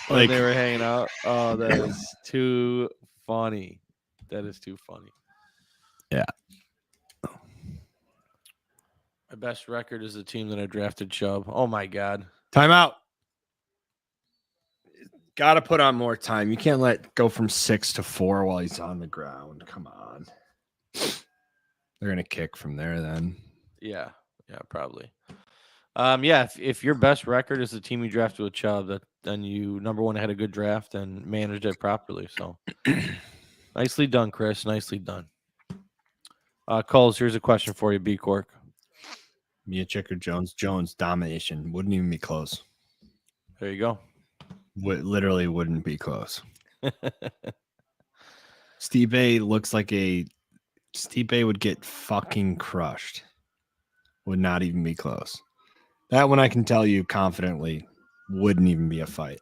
When Like they were hanging out. Oh, that is too funny. That is too funny. Yeah. My best record is the team that I drafted Chubb. Oh my God. Timeout. Got to put on more time. You can't let go from 6 to 4 while he's on the ground. Come on. They're going to kick from there then. Yeah. Yeah, probably. Yeah, if your best record is the team you drafted with Chubb, then you, number one, had a good draft and managed it properly. So nicely done, Chris. Nicely done. Kulz, here's a question for you, B Cork. Mia Chicker Jones domination. Wouldn't even be close. There you go. Literally wouldn't be close. Stipe looks like Stipe would get fucking crushed. Would not even be close. That one I can tell you confidently wouldn't even be a fight.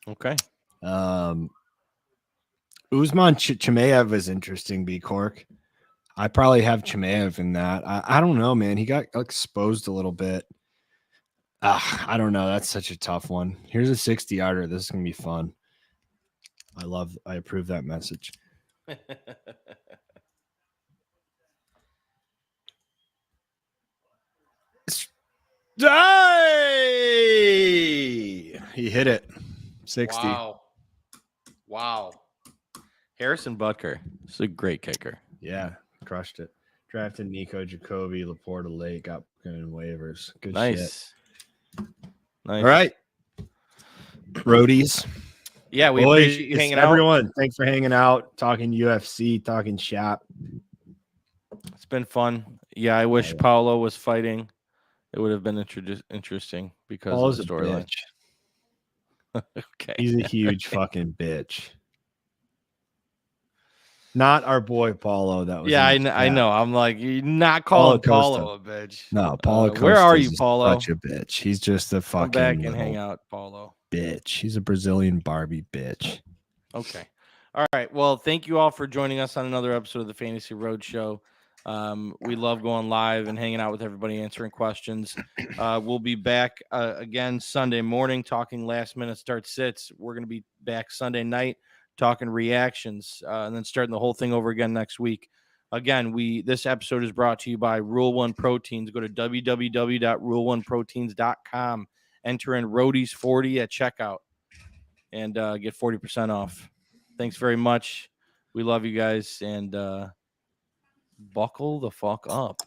Okay. Usman Chimaev is interesting, B Cork. I probably have Chimaev in that. I don't know, man. He got exposed a little bit. I don't know. That's such a tough one. Here's a 60-yarder. This is going to be fun. I approve that message. He hit it. 60. Wow. Harrison Butker is a great kicker. Yeah, crushed it. Drafted Nico Jacoby, Laporta Lake, got in waivers. Good Nice. shit. Nice. All right. Roadies. Yeah, we appreciate you hanging everyone. Thanks for hanging out, talking UFC, talking shop. It's been fun. Yeah, I wish Paolo was fighting. It would have been interesting because Paolo's of the a storyline. bitch. Okay. He's a huge fucking bitch. Not our boy Paulo. That was I know. I'm like, you're not calling Paulo a bitch. No, Paulo. Where are you, Paulo? Such a bitch. He's just a fucking come back and hang out, Paulo. Bitch. He's a Brazilian Barbie bitch. Okay. All right. Well, thank you all for joining us on another episode of the Fantasy Road Show. We love going live and hanging out with everybody, answering questions. We'll be back again Sunday morning talking last minute start sits. We're going to be back Sunday night talking reactions and then starting the whole thing over again next week. Again, this episode is brought to you by Rule One Proteins. Go to www.rule1proteins.com. Enter in Roadies40 at checkout and get 40% off. Thanks very much. We love you guys, and buckle the fuck up.